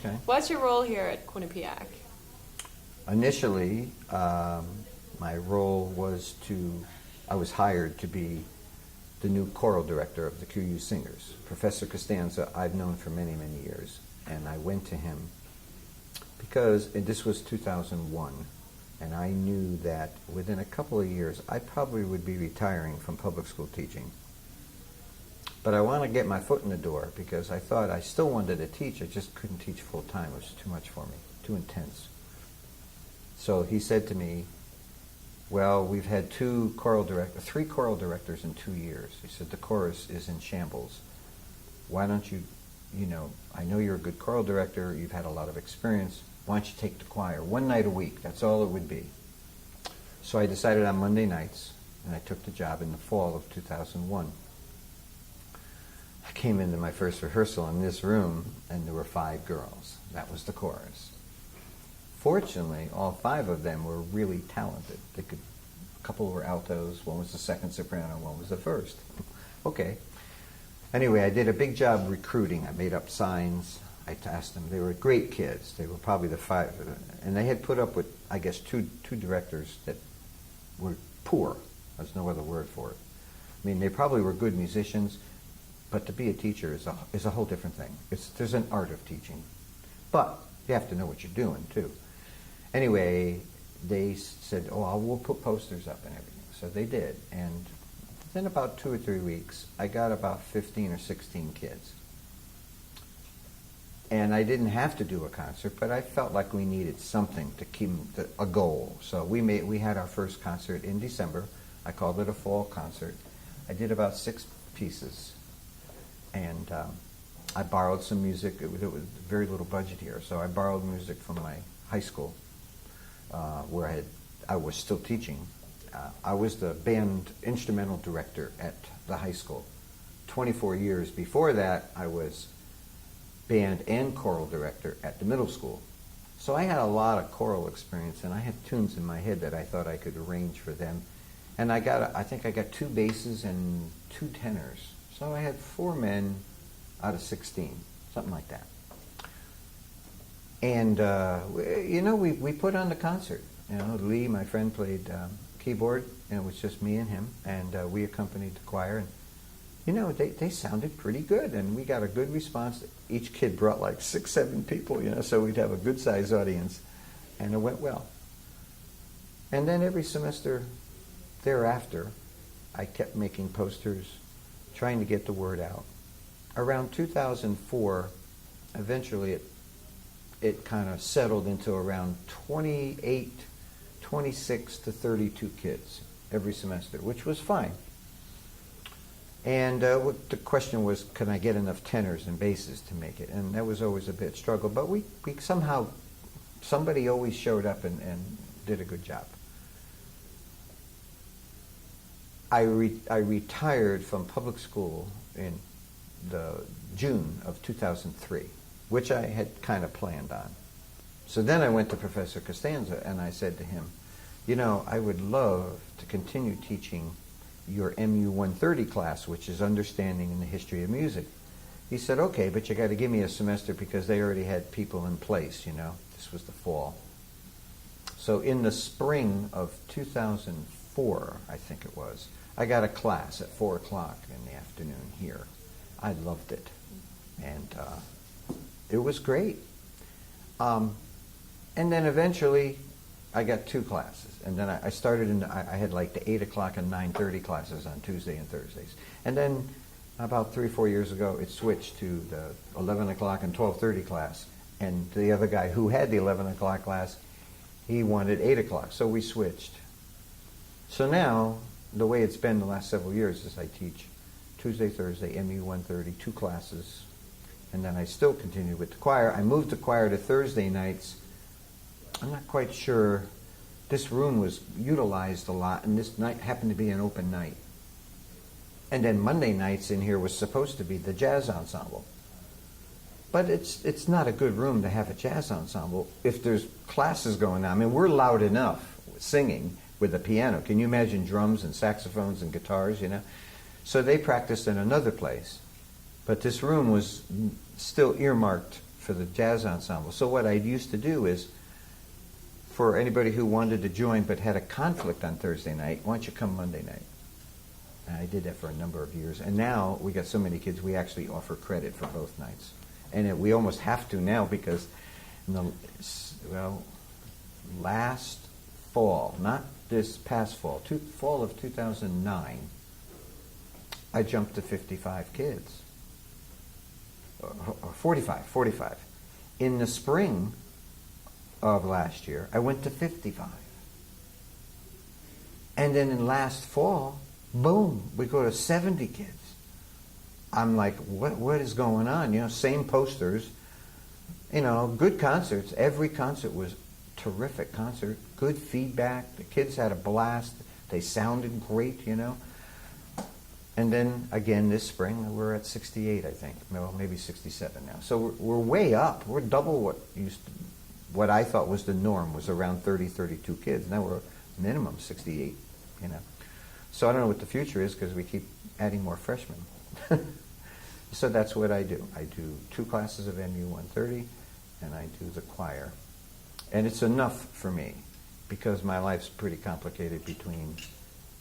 Okay. What's your role here at Quinnipiac? Initially, my role was I was hired to be the new choral director of the QU Singers. Professor Costanza I've known for many, many years, and I went to him because, and this was 2001, and I knew that within a couple of years I probably would be retiring from public school teaching. But I want to get my foot in the door because I thought I still wanted to teach, I just couldn't teach full time. It was too much for me, too intense. So he said to me, well, we've had three choral directors in 2 years. He said, the chorus is in shambles. Why don't you, I know you're a good choral director, you've had a lot of experience, why don't you take the choir 1 night a week? That's all it would be. So I decided on Monday nights, and I took the job in the fall of 2001. I came into my first rehearsal in this room, and there were 5 girls. That was the chorus. Fortunately, all 5 of them were really talented. A couple were altos, one was the second soprano, one was the first. Okay. Anyway, I did a big job recruiting. I made up signs. I asked them. They were great kids. They were probably the 5. And they had put up with, I guess, two directors that were poor. There's no other word for it. I mean, they probably were good musicians, but to be a teacher is a whole different thing. There's an art of teaching. But you have to know what you're doing, too. Anyway, they said, we'll put posters up and everything. So they did. And within about 2 or 3 weeks, I got about 15 or 16 kids. And I didn't have to do a concert, but I felt like we needed something to keep a goal. So we had our first concert in December. I called it a fall concert. I did about 6 pieces. And I borrowed some music. It was very little budget here, so I borrowed music from my high school, where I was still teaching. I was the band instrumental director at the high school. 24 years before that, I was band and choral director at the middle school. So I had a lot of choral experience, and I had tunes in my head that I thought I could arrange for them. And I think I got 2 basses and 2 tenors. So I had 4 men out of 16, something like that. And, we put on the concert. Lee, my friend, played keyboard, and it was just me and him, and we accompanied the choir. And, they sounded pretty good, and we got a good response. Each kid brought like 6, 7 people, so we'd have a good-sized audience, and it went well. And then every semester thereafter, I kept making posters, trying to get the word out. Around 2004, eventually it kind of settled into around 26 to 32 kids every semester, which was fine. And the question was, can I get enough tenors and basses to make it? And that was always a bit struggle, but we somehow, somebody always showed up and did a good job. I retired from public school in the June of 2003, which I had kind of planned on. So then I went to Professor Costanza and I said to him, I would love to continue teaching your MU 130 class, which is Understanding in the History of Music. He said, okay, but you got to give me a semester because they already had people in place, This was the fall. So in the spring of 2004, I think it was, I got a class at 4 o'clock in the afternoon here. I loved it. And it was great. And then eventually I got 2 classes. And then I started I had like the 8 o'clock and 9:30 classes on Tuesday and Thursdays. And then about 3 or 4 years ago, it switched to the 11 o'clock and 12:30 class. And the other guy who had the 11 o'clock class, he wanted 8 o'clock. So we switched. So now, the way it's been the last several years is I teach Tuesday, Thursday, MU 130, 2 classes, and then I still continue with the choir. I moved the choir to Thursday nights. I'm not quite sure. This room was utilized a lot, and this night happened to be an open night. And then Monday nights in here was supposed to be the jazz ensemble. But it's not a good room to have a jazz ensemble if there's classes going on. I mean, we're loud enough singing with a piano. Can you imagine drums and saxophones and guitars, So they practiced in another place. But this room was still earmarked for for the jazz ensemble. So what I used to do is, for anybody who wanted to join but had a conflict on Thursday night, why don't you come Monday night? And I did that for a number of years. And now we got so many kids, we actually offer credit for both nights. And we almost have to now because in the, last fall, not this past fall, fall of 2009, I jumped to 55 kids. Or 45. In the spring of last year, I went to 55. And then in last fall, boom, we go to 70 kids. I'm like, what is going on? You know, same posters, you know, good concerts. Every concert was terrific concert, good feedback. The kids had a blast. They sounded great, you know. And then again this spring, we're at 68, I think. Well, maybe 67 now. So we're way up. We're double what I thought was the norm, was around 30, 32 kids. Now we're minimum 68, you know. So I don't know what the future is because we keep adding more freshmen. So that's what I do. I do 2 classes of MU 130, and I do the choir. And it's enough for me because my life's pretty complicated between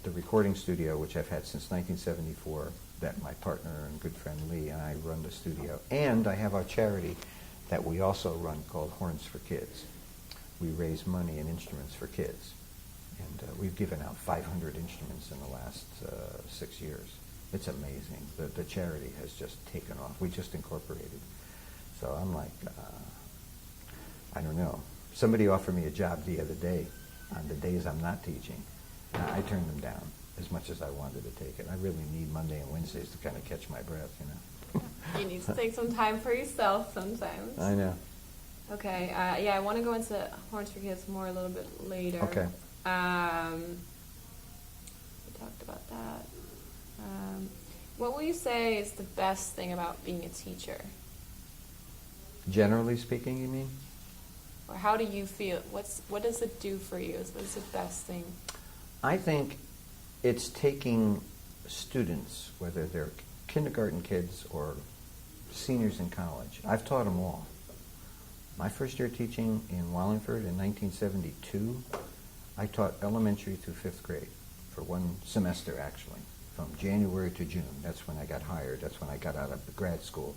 the recording studio, which I've had since 1974, that my partner and good friend Lee and I run the studio, and I have our charity that we also run called Horns for Kids. We raise money and instruments for kids. And we've given out 500 instruments in the last 6 years. It's amazing. The charity has just taken off. We just incorporated. So I'm like, I don't know. Somebody offered me a job the other day on the days I'm not teaching. I turned them down as much as I wanted to take it. I really need Monday and Wednesdays to kind of catch my breath, you know. You need to take some time for yourself sometimes. I know. Okay, yeah, I want to go into Horns for Kids more a little bit later. Okay. We talked about that. What will you say is the best thing about being a teacher? Generally speaking, you mean? Or how do you feel? What does it do for you? What's the best thing? I think it's taking students, whether they're kindergarten kids or seniors in college. I've taught them all. My first year teaching in Wallingford in 1972, I taught elementary through 5th grade for one semester, actually, from January to June. That's when I got hired. That's when I got out of the grad school.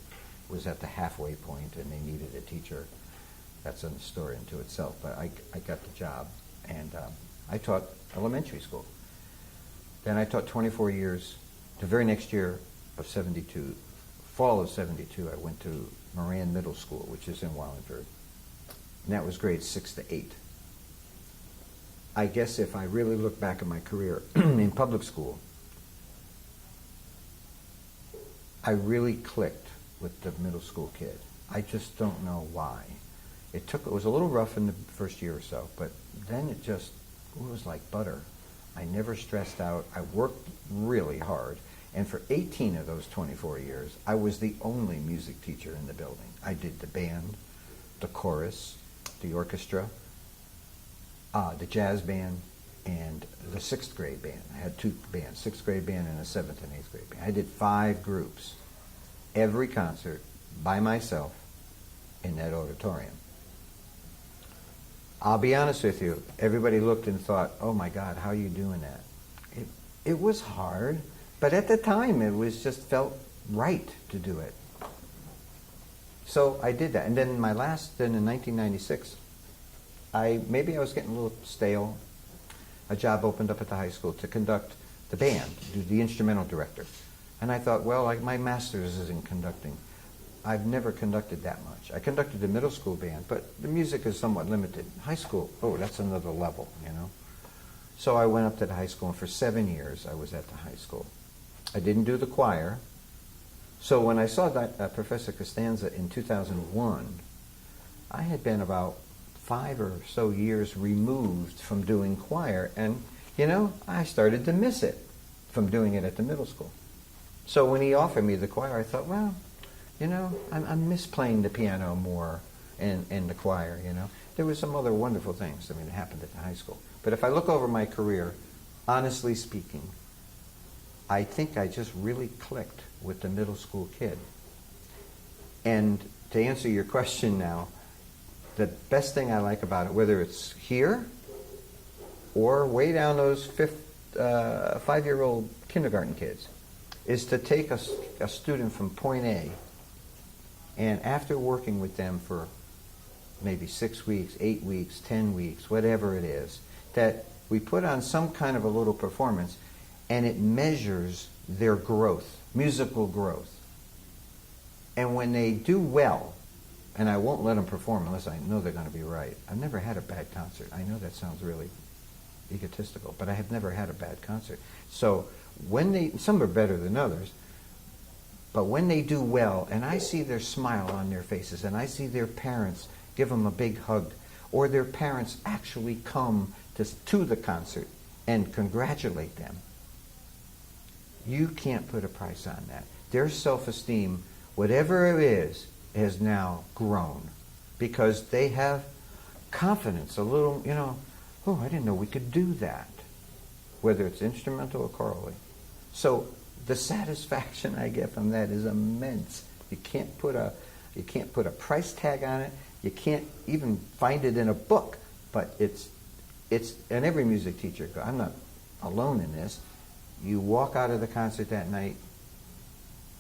It was at the halfway point, and they needed a teacher. That's a story unto itself, but I got the job, and I taught elementary school. Then I taught 24 years. The very next year of 72, fall of 72, I went to Moran Middle School, which is in Wallingford. And that was grades 6 to 8. I guess if I really look back at my career in public school, I really clicked with the middle school kid. I just don't know why. It was a little rough in the first year or so, but then it was like butter. I never stressed out. I worked really hard. And for 18 of those 24 years, I was the only music teacher in the building. I did the band, the chorus, the orchestra, the jazz band, and the 6th grade band. I had 2 bands, 6th grade band and a 7th and 8th grade band. I did 5 groups, every concert by myself in that auditorium. I'll be honest with you, everybody looked and thought, oh my God, how are you doing that? It was hard, but at the time it was just felt right to do it. So I did that. And then in 1996, maybe I was getting a little stale. A job opened up at the high school to conduct the band, do the instrumental director. And I thought, well, my master's is in conducting. I've never conducted that much. I conducted the middle school band, but the music is somewhat limited. High school, oh, that's another level, you know. So I went up to the high school, and for 7 years I was at the high school. I didn't do the choir. So when I saw that Professor Costanza in 2001, I had been about 5 or so years removed from doing choir, and, you know, I started to miss it from doing it at the middle school. So when he offered me the choir, I thought, well, you know, I'm miss playing the piano more and the choir, you know. There were some other wonderful things, that happened at the high school. But if I look over my career, honestly speaking, I think I just really clicked with the middle school kid. And to answer your question now, the best thing I like about it, whether it's here or way down those 5-year-old kindergarten kids, is to take a student from point A, and after working with them for maybe 6 weeks, 8 weeks, 10 weeks, whatever it is, that we put on some kind of a little performance, and it measures their growth, musical growth. And when they do well, and I won't let them perform unless I know they're going to be right. I've never had a bad concert. I know that sounds really egotistical, but I have never had a bad concert. So some are better than others, but when they do well, and I see their smile on their faces, and I see their parents give them a big hug, or their parents actually come to the concert and congratulate them, you can't put a price on that. Their self-esteem, whatever it is, has now grown because they have confidence, a little, oh, I didn't know we could do that, whether it's instrumental or chorally. So the satisfaction I get from that is immense. You can't put a price tag on it. You can't even find it in a book. But it's and every music teacher, I'm not alone in this. You walk out of the concert that night.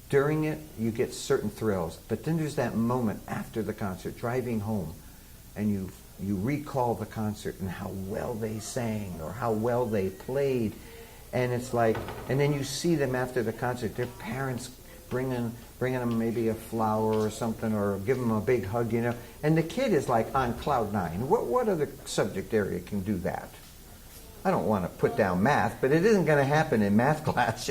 During it, you get certain thrills, but then there's that moment after the concert, driving home, and you recall the concert and how well they sang or how well they played, and it's like, and then you see them after the concert, their parents bringing them maybe a flower or something, or give them a big hug, and the kid is like on cloud nine. What other subject area can do that? I don't want to put down math, but it isn't going to happen in math class,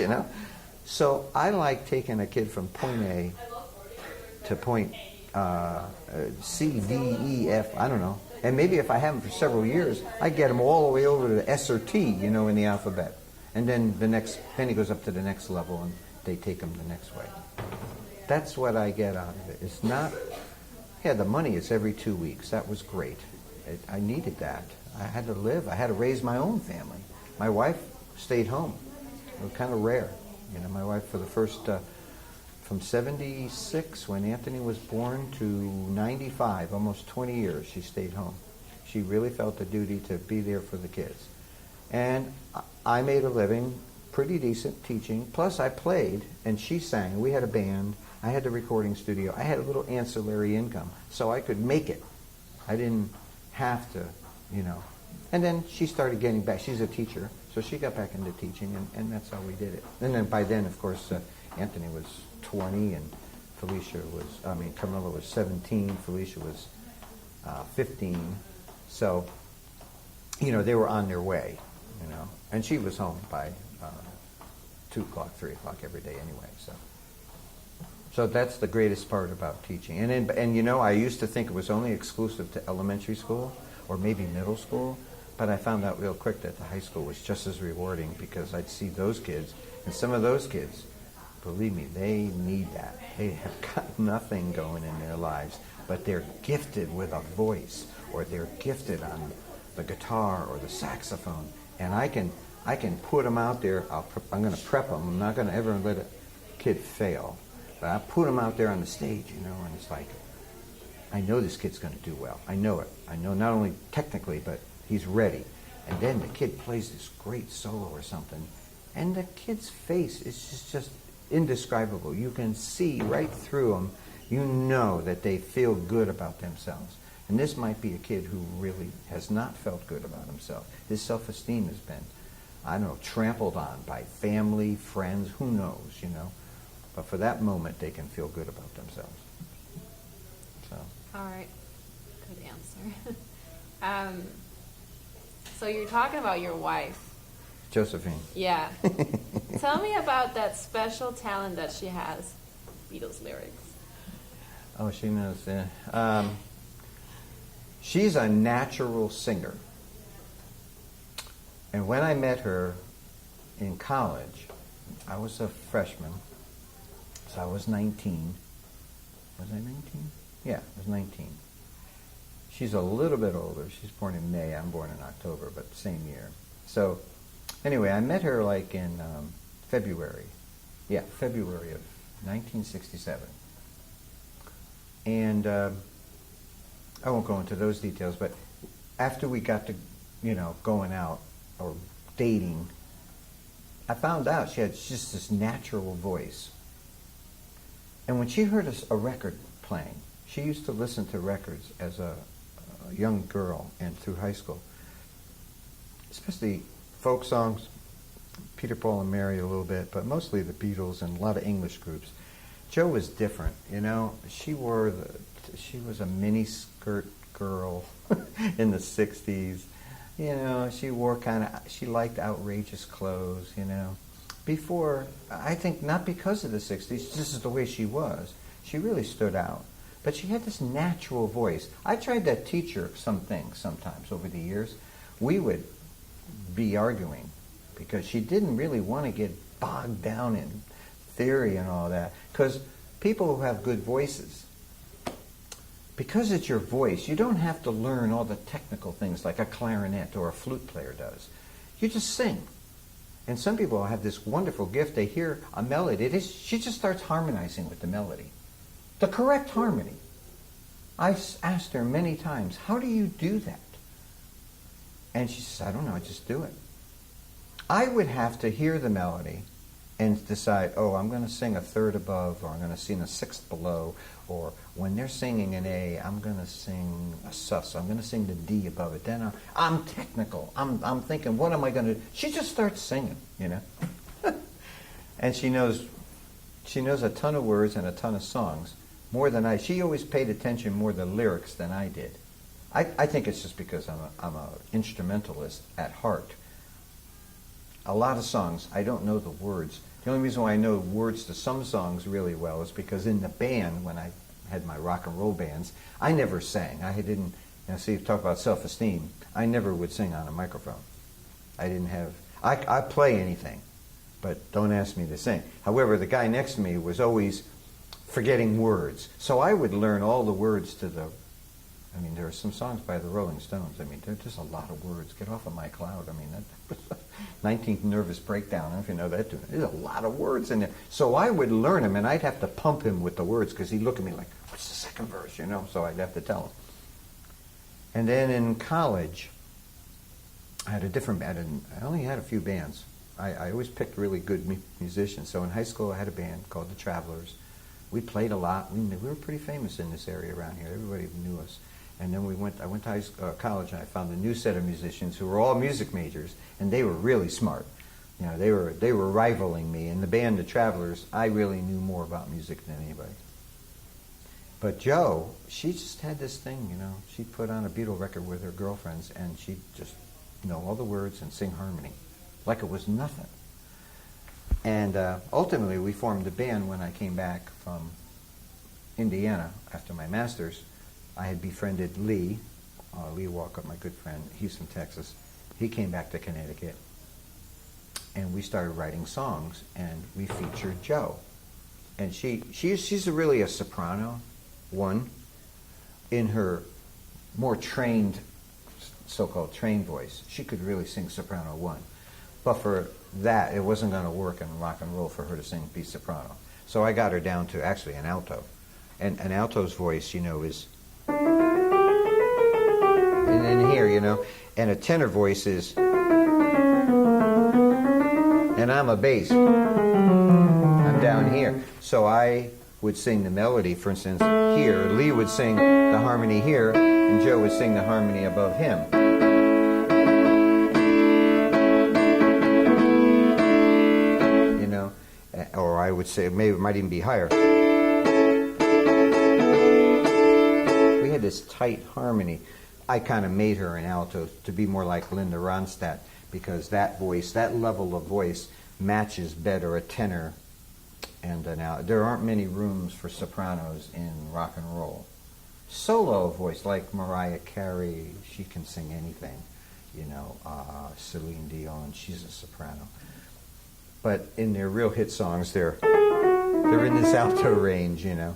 So I like taking a kid from point A to point C, D, E, F, I don't know. And maybe if I have them for several years, I get them all the way over to the S or T, in the alphabet. And then then he goes up to the next level and they take him the next way. That's what I get out of it. It's not, the money is every 2 weeks. That was great. I needed that. I had to live. I had to raise my own family. My wife stayed home. It was kind of rare. My wife for the first, from 76, when Anthony was born, to 95, almost 20 years, she stayed home. She really felt the duty to be there for the kids. And I made a living, pretty decent, teaching. Plus I played, and she sang. We had a band. I had the recording studio. I had a little ancillary income, so I could make it. I didn't have to, And then she started getting back. She's a teacher. So she got back into teaching, and that's how we did it. And then by then, of course, Anthony was 20, and Camilla was 17, Felicia was 15. So, they were on their way, And she was home by 2 o'clock, 3 o'clock every day anyway. So that's the greatest part about teaching. And I used to think it was only exclusive to elementary school or maybe middle school. But I found out real quick that the high school was just as rewarding because I'd see those kids, and some of those kids, believe me, they need that. They have got nothing going in their lives, but they're gifted with a voice, or they're gifted on the guitar or the saxophone, and I can put them out there. I'm going to prep them. I'm not going to ever let a kid fail, but I put them out there on the stage, and it's like, I know this kid's going to do well. I know it. I know not only technically, but he's ready. And then the kid plays this great solo or something, and the kid's face is just indescribable. You can see right through them. You know that they feel good about themselves. And this might be a kid who really has not felt good about himself. His self-esteem has been, trampled on by family, friends, who knows, But for that moment, they can feel good about themselves. So. All right. Good answer. So you're talking about your wife. Josephine. Yeah. Tell me about that special talent that she has, Beatles lyrics. Oh, she knows. She's a natural singer. And when I met her in college, I was a freshman, so I was 19. Was I 19? Yeah, I was 19. She's a little bit older. She's born in May. I'm born in October, but same year. So anyway, I met her like in February. Yeah, February of 1967. And I won't go into those details, but after we got to, going out or dating, I found out she had just this natural voice. And when she heard a record playing, she used to listen to records as a young girl and through high school, especially folk songs, Peter, Paul, and Mary a little bit, but mostly the Beatles and a lot of English groups. Jo was different, She was a mini skirt girl in the 60s. She wore she liked outrageous clothes, Before, I think not because of the 60s, this is the way she was. She really stood out. But she had this natural voice. I tried to teach her some things sometimes over the years. We would be arguing because she didn't really want to get bogged down in theory and all that. Because people who have good voices, because it's your voice, you don't have to learn all the technical things like a clarinet or a flute player does. You just sing. And some people have this wonderful gift. They hear a melody. She just starts harmonizing with the melody. The correct harmony. I asked her many times, how do you do that? And she says, I don't know, I just do it. I would have to hear the melody and decide, I'm going to sing a third above, or I'm going to sing a sixth below, or when they're singing an A, I'm going to sing a sus. I'm going to sing the D above it. Then I'm technical. I'm thinking, what am I going to do? She just starts singing, And she knows a ton of words and a ton of songs, more than I. She always paid attention more to the lyrics than I did. I think it's just because I'm a instrumentalist at heart. A lot of songs, I don't know the words. The only reason why I know words to some songs really well is because in the band, when I had my rock and roll bands, I never sang. I didn't, see, talk about self-esteem. I never would sing on a microphone. I didn't have, I play anything, but don't ask me to sing. However, the guy next to me was always forgetting words. So I would learn all the words to there are some songs by the Rolling Stones. There's just a lot of words. Get off of my cloud. That was 19th Nervous Breakdown. I don't know if you know that tune. There's a lot of words in there. So I would learn them, and I'd have to pump him with the words because he'd look at me like, what's the second verse, So I'd have to tell him. And then in college, I had a different band. I only had a few bands. I always picked really good musicians. So in high school, I had a band called the Travelers. We played a lot. We were pretty famous in this area around here. Everybody knew us. And then I went to college, and I found a new set of musicians who were all music majors, and they were really smart. They were rivaling me. In the band, the Travelers, I really knew more about music than anybody. But Jo, she just had this thing, She'd put on a Beatle record with her girlfriends, and she'd just know all the words and sing harmony, like it was nothing. And ultimately, we formed a band when I came back from Indiana after my master's. I had befriended Lee Walkup, my good friend. He's from Texas. He came back to Connecticut, and we started writing songs, and we featured Jo. And she's really a soprano, one, in her more trained, so-called trained voice. She could really sing soprano one. But for that, it wasn't going to work in rock and roll for her to sing B soprano. So I got her down to actually an alto. And an alto's voice, is... And then here, and a tenor voice is... And I'm a bass. I'm down here. So I would sing the melody, for instance, here. Lee would sing the harmony here, and Jo would sing the harmony above him. Or I would say, maybe it might even be higher. We had this tight harmony. I kind of made her an alto to be more like Linda Ronstadt, because that voice, that level of voice, matches better a tenor and an alto. There aren't many rooms for sopranos in rock and roll. Solo voice, like Mariah Carey, she can sing anything. Celine Dion, she's a soprano. But in their real hit songs, they're in this alto range, And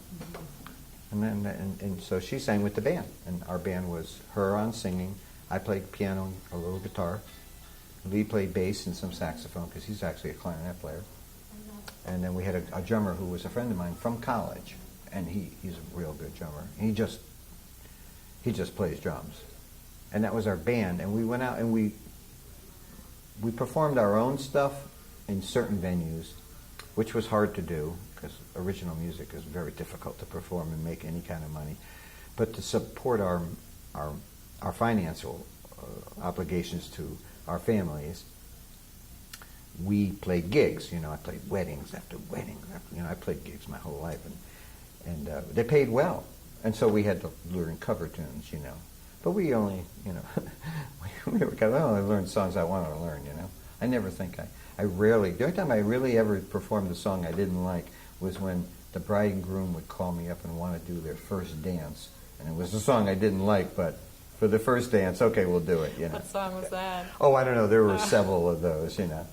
so she sang with the band, and our band was her on singing. I played piano, a little guitar. Lee played bass and some saxophone because he's actually a clarinet player. And then we had a drummer who was a friend of mine from college, and he's a real good drummer. He just plays drums, and that was our band. And we went out and we performed our own stuff in certain venues, which was hard to do because original music is very difficult to perform and make any kind of money. But to support our financial obligations to our families, we played gigs. You know, I played weddings after weddings. You know, I played gigs my whole life, and they paid well. And so we had to learn cover tunes, you know. But we only, you know, we only learned songs I wanted to learn, you know. I never think I rarely, the only time I really ever performed a song I didn't like was when the bride and groom would call me up and want to do their first dance. And it was a song I didn't like, but for the first dance, okay, we'll do it, you know. What song was that? Oh, I don't know. There were several of those, you know.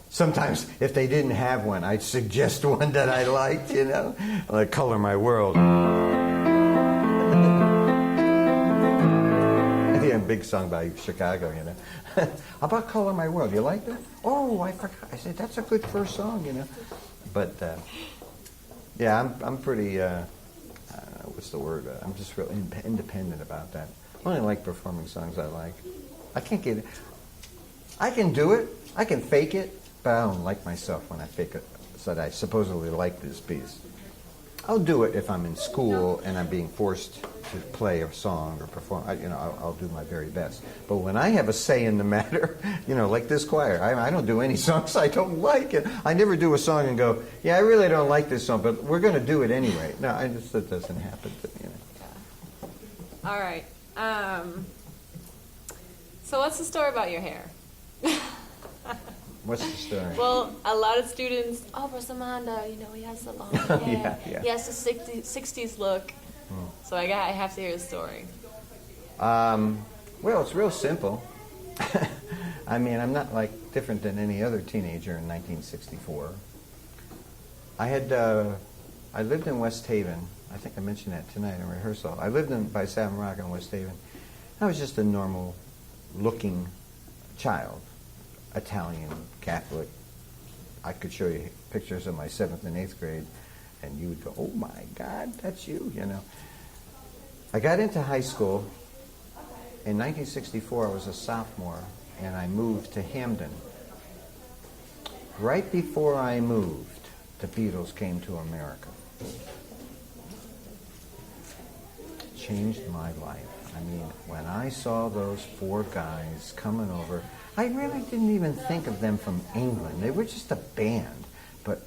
Sometimes, if they didn't have one, I'd suggest one that I liked, you know, like Color My World. Yeah, a big song by Chicago, you know. How about Color My World? You like that? Oh, I forgot. I said, that's a good first song, you know. But, yeah, I'm pretty, I don't know, what's the word? I'm just real independent about that. I only like performing songs I like. I can't get it. I can do it. I can fake it. But I don't like myself when I fake it, so that I supposedly like this piece. I'll do it if I'm in school and I'm being forced to play a song or perform. You know, I'll do my very best. But when I have a say in the matter, you know, like this choir, I don't do any songs I don't like. And I never do a song and go, yeah, I really don't like this song, but we're going to do it anyway. No, that doesn't happen to me. You know. All right. So what's the story about your hair? What's the story? Well, a lot of students, Rossomando, you know, he has the long hair. Yeah. He has the 60s look. So I have to hear the story. Well, it's real simple. I mean, I'm not like different than any other teenager in 1964. I lived in West Haven. I think I mentioned that tonight in rehearsal. I lived by Savin Rock in West Haven. I was just a normal looking child. Italian, Catholic. I could show you pictures of my 7th and 8th grade, and you would go, oh my God, that's you, you know. I got into high school. In 1964, I was a sophomore, and I moved to Hamden. Right before I moved, the Beatles came to America. Changed my life. I mean, when I saw those 4 guys coming over, I really didn't even think of them from England. They were just a band. But,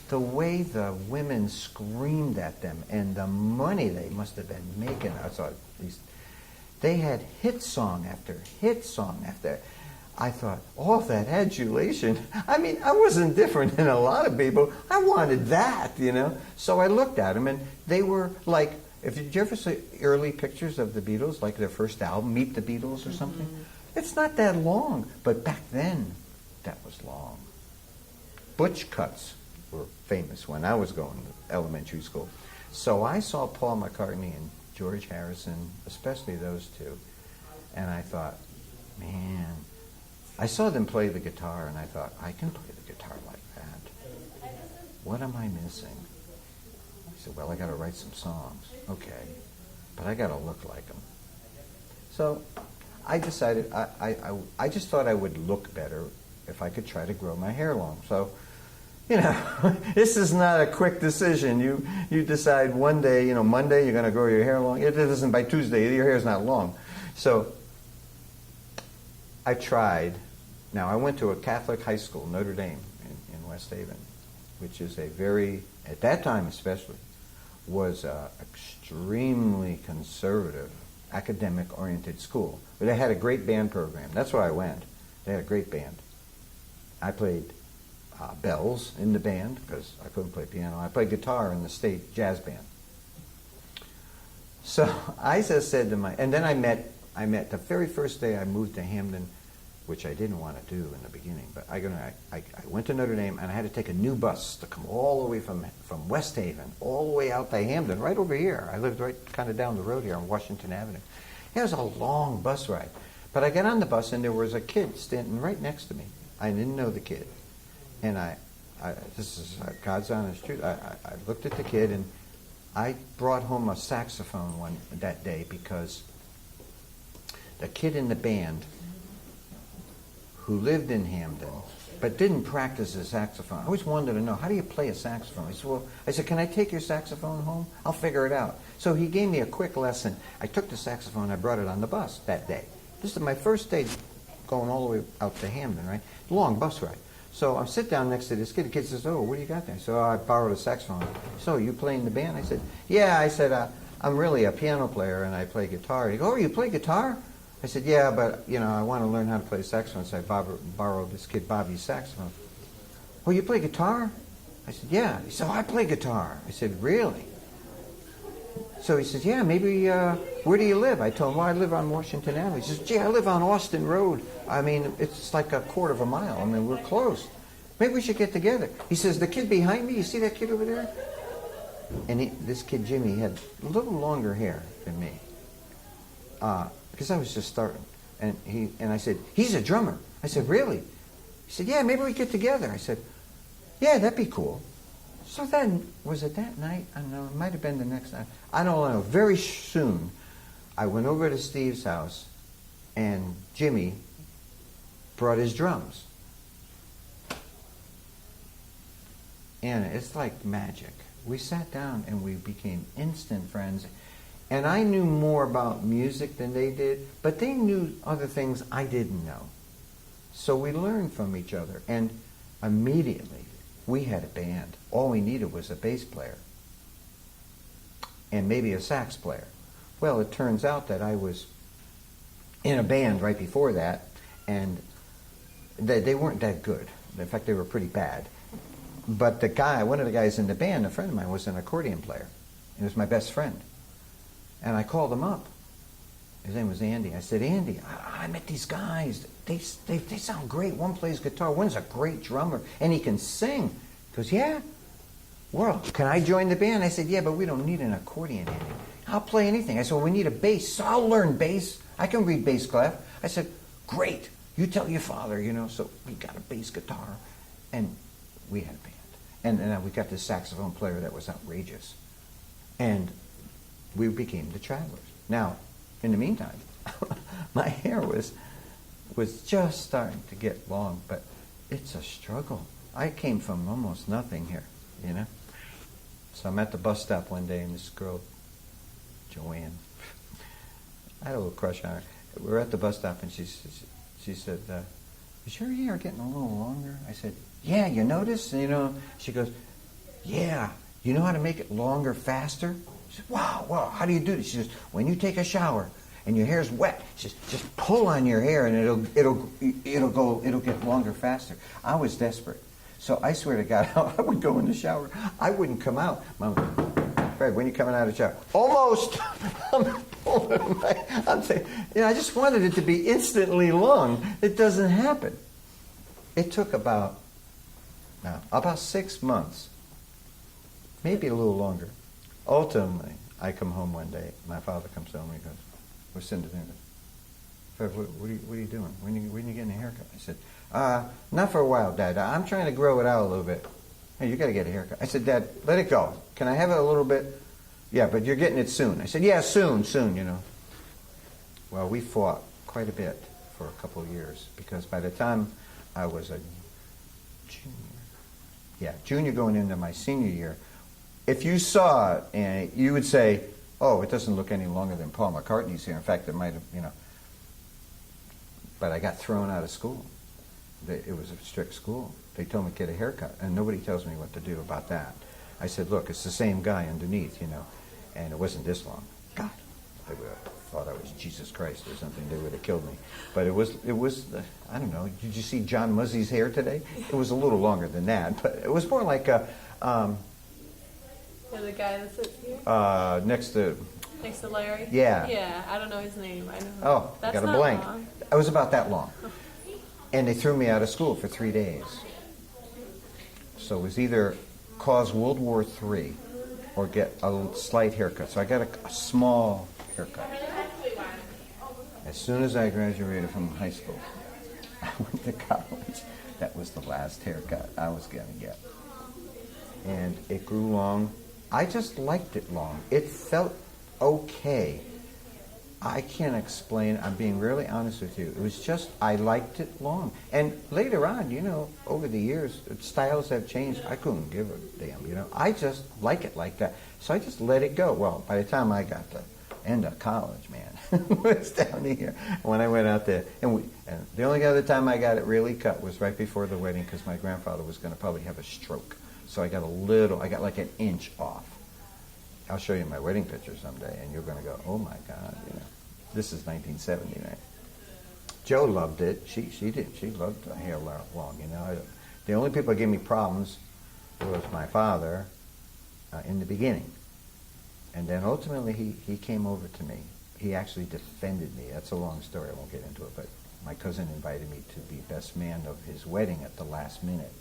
the way the women screamed at them and the money they must have been making. I saw they had hit song after hit song after. I thought, that adulation. I mean, I wasn't different than a lot of people. I wanted that, you know. So I looked at them, and they were like, did you ever see early pictures of the Beatles, like their first album, Meet the Beatles or something? Mm-hmm. It's not that long, but back then, that was long. Butch cuts were famous when I was going to elementary school. So I saw Paul McCartney and George Harrison, especially those two, and I thought, man, I saw them play the guitar, and I thought, I can play the guitar like that. What am I missing? I said, well, I got to write some songs. Okay, but I got to look like them. So I decided, I just thought I would look better if I could try to grow my hair long. So, you know, this is not a quick decision. You decide one day, you know, Monday you're going to grow your hair long. It isn't by Tuesday. Your hair's not long. So I tried. Now, I went to a Catholic high school, Notre Dame, in West Haven, which is a very, at that time especially, was an extremely conservative, academic-oriented school. But they had a great band program. That's why I went. They had a great band. I played bells in the band because I couldn't play piano. I played guitar in the state jazz band. So I just said to and then I met the very first day I moved to Hamden, which I didn't want to do in the beginning, but I went to Notre Dame, and I had to take a new bus to come all the way from West Haven all the way out to Hamden, right over here. I lived right kind of down the road here on Washington Avenue. It was a long bus ride. But I got on the bus, and there was a kid standing right next to me. I didn't know the kid. And this is God's honest truth. I looked at the kid, and I brought home a saxophone that day because the kid in the band who lived in Hamden but didn't practice his saxophone. I always wanted to know, how do you play a saxophone? I said, can I take your saxophone home? I'll figure it out. So he gave me a quick lesson. I took the saxophone, I brought it on the bus that day. This is my first day going all the way out to Hamden, right? Long bus ride. So I sit down next to this kid. The kid says, oh, what do you got there? So I borrowed a saxophone. So you play in the band? I said, yeah. I said, I'm really a piano player and I play guitar. He goes, oh, you play guitar? I said, yeah, but, I want to learn how to play saxophone. So I borrowed this kid Bobby's saxophone. Oh, you play guitar? I said, yeah. He said, oh, I play guitar. I said, really? So he says, yeah, maybe, where do you live? I told him, well, I live on Washington Avenue. He says, gee, I live on Austin Road. I mean, it's like a quarter of a mile. I mean, we're close. Maybe we should get together. He says, the kid behind me, you see that kid over there? And this kid, Jimmy, had a little longer hair than me. Because I was just starting. And I said, he's a drummer. I said, really? He said, yeah, maybe we get together. I said, yeah, that'd be cool. So then, was it that night? I don't know. It might have been the next night. I don't know. Very soon, I went over to Steve's house, and Jimmy brought his drums. And it's like magic. We sat down, and we became instant friends. And I knew more about music than they did, but they knew other things I didn't know. So we learned from each other, and immediately, we had a band. All we needed was a bass player and maybe a sax player. Well, it turns out that I was in a band right before that, and they weren't that good. In fact, they were pretty bad. But one of the guys in the band, a friend of mine, was an accordion player. He was my best friend. And I called him up. His name was Andy. I said, Andy, I met these guys. They sound great. One plays guitar. One's a great drummer. And he can sing. He goes, yeah? Well, can I join the band? I said, yeah, but we don't need an accordion, Andy. I'll play anything. I said, well, we need a bass. So I'll learn bass. I can read bass clef. I said, great. You tell your father, So we got a bass guitar. And we had a band. And then we got this saxophone player that was outrageous. And we became the Travelers. Now, in the meantime, my hair was just starting to get long, but it's a struggle. I came from almost nothing here, So I'm at the bus stop one day, and this girl, Joanne, I had a little crush on her. We were at the bus stop, and she said, is your hair getting a little longer? I said, yeah, you notice? She goes, yeah, you know how to make it longer faster? I said, wow, how do you do this? She says, when you take a shower and your hair's wet, she says, just pull on your hair and it'll get longer faster. I was desperate. So I swear to God, I would go in the shower. I wouldn't come out. Mom would go, Fred, when are you coming out of the shower? Almost. I'm saying, I just wanted it to be instantly long. It doesn't happen. It took about 6 months, maybe a little longer. Ultimately, I come home one day. My father comes home and he goes, we're sitting there. Fred, what are you doing? When are you getting a haircut? I said, not for a while, Dad. I'm trying to grow it out a little bit. Hey, you got to get a haircut. I said, Dad, let it go. Can I have it a little bit? Yeah, but you're getting it soon. I said, yeah, soon. Well, we fought quite a bit for a couple of years because by the time I was a junior going into my senior year, if you saw it, you would say, oh, it doesn't look any longer than Paul McCartney's hair. In fact, it might have, But I got thrown out of school. It was a strict school. They told me to get a haircut, and nobody tells me what to do about that. I said, look, it's the same guy underneath, and it wasn't this long. God, they would have thought I was Jesus Christ or something. They would have killed me. But it was. I don't know. Did you see John Muzzey's hair today? It was a little longer than that, but it was more like a. The guy that sits here? Next to Larry? Yeah. Yeah, I don't know his name. I know. Oh, I got a blank. Long. It was about that long. And they threw me out of school for 3 days. So it was either cause World War III or get a slight haircut. So I got a small haircut. As soon as I graduated from high school, I went to college. That was the last haircut I was going to get. And it grew long. I just liked it long. It felt okay. I can't explain. I'm being really honest with you. It was just, I liked it long. And later on, over the years, styles have changed. I couldn't give a damn, I just like it like that. So I just let it go. Well, by the time I got to end of college, man, it was down here. When I went out there, and the only other time I got it really cut was right before the wedding, because my grandfather was going to probably have a stroke. So I got like an inch off. I'll show you my wedding picture someday, and you're going to go, oh my God, This is 1979. Joe loved it. She did. She loved the hair long, The only people that gave me problems was my father in the beginning. And then ultimately he came over to me. He actually defended me. That's a long story. I won't get into it. But my cousin invited me to be best man of his wedding at the last minute.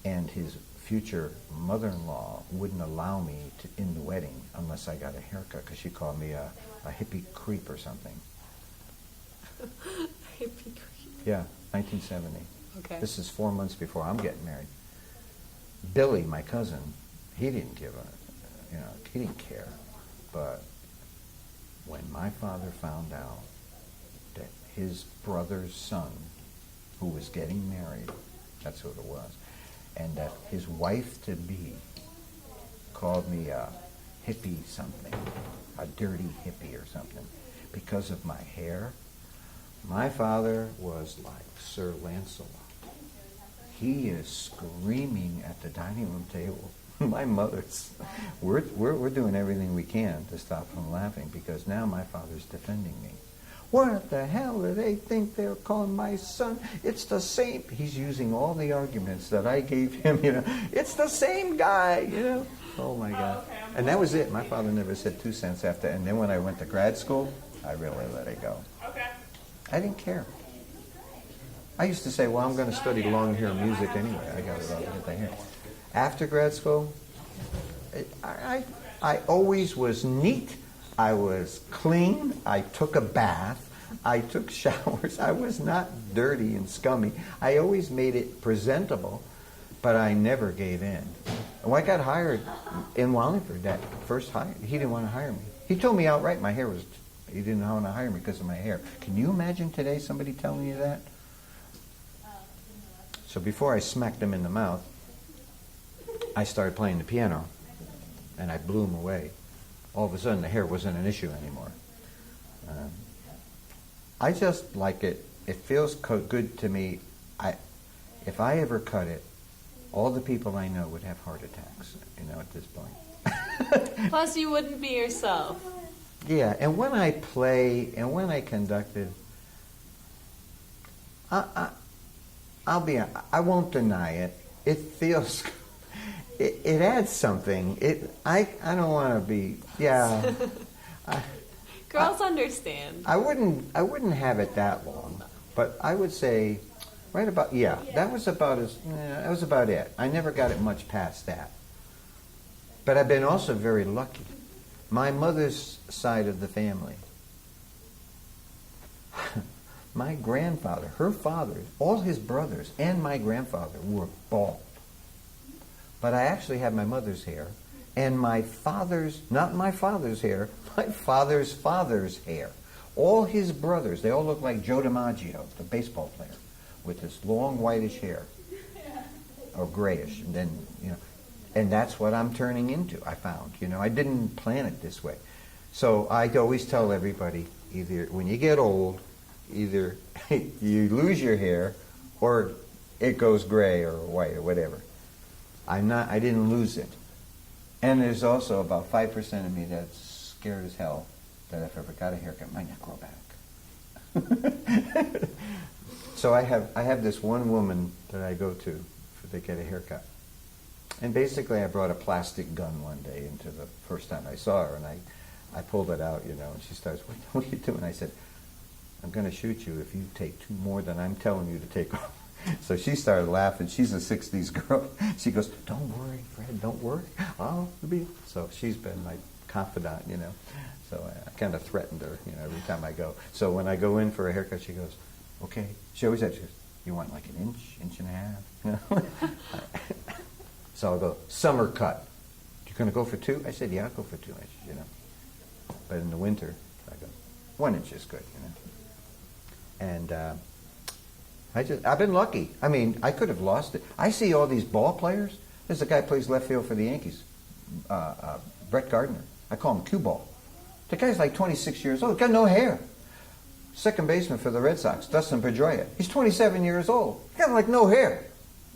And his future mother-in-law wouldn't allow me in the wedding unless I got a haircut, because she called me a hippie creep or something. Hippie creep. Yeah, 1970. Okay. This is 4 months before I'm getting married. Billy, my cousin, he didn't he didn't care. But when my father found out that his brother's son, who was getting married, that's who it was, and that his wife-to-be called me a hippie something, a dirty hippie or something, because of my hair, my father was like Sir Lancelot. He is screaming at the dining room table. My mother's, we're doing everything we can to stop from laughing, because now my father's defending me. What the hell do they think they're calling my son? It's the same. He's using all the arguments that I gave him, It's the same guy, Oh, my God. And that was it. My father never said 2 cents after. And then when I went to grad school, I really let it go. Okay. I didn't care. I used to say, well, I'm going to study long hair music anyway. I got it all with the hair. After grad school, I always was neat. I was clean. I took a bath. I took showers. I was not dirty and scummy. I always made it presentable, but I never gave in. When I got hired in Wallingford, that first hire, he didn't want to hire me. He told me outright he didn't want to hire me because of my hair. Can you imagine today somebody telling you that? So before I smacked him in the mouth, I started playing the piano, and I blew him away. All of a sudden, the hair wasn't an issue anymore. I just like it. It feels good to me. If I ever cut it, all the people I know would have heart attacks, at this point. Plus, you wouldn't be yourself. Yeah, and when I play and when I conducted, I won't deny it. It feels, it adds something. I don't want to be, yeah. Girls understand. I wouldn't have it that long, but I would say, right about, that was about it. I never got it much past that. But I've been also very lucky. My mother's side of the family, my grandfather, her father, all his brothers, and my grandfather were bald. But I actually had my mother's hair, and my father's, not my father's hair, my father's father's hair. All his brothers, they all look like Joe DiMaggio, the baseball player, with this long whitish hair, or grayish, and then, and that's what I'm turning into, I found. I didn't plan it this way. So I always tell everybody, either when you get old, either you lose your hair or it goes gray or white or whatever. I didn't lose it. And there's also about 5% of me that's scared as hell that if I ever got a haircut, it might not grow back. So I have this one woman that I go to to get a haircut. And basically I brought a plastic gun one day into the first time I saw her, and I pulled it out, and she starts, what are you doing? I said, I'm going to shoot you if you take 2 more than I'm telling you to take off. So she started laughing. She's a 60s girl. She goes, don't worry, Fred, don't worry. So she's been my confidant, So I kind of threatened her, every time I go. So when I go in for a haircut, she goes, Okay. She always said, she goes, you want like an inch, inch and a half? You know? So I'll go, summer cut. You're going to go for 2? I said, yeah, I'll go for 2 inches, you know. But in the winter, I go, 1 inch is good, you know. And I've been lucky. I mean, I could have lost it. I see all these ball players. There's a guy who plays left field for the Yankees, Brett Gardner. I call him cue ball. The guy's like 26 years old. Got no hair. Second baseman for the Red Sox, Dustin Pedroia. He's 27 years old. He got like no hair.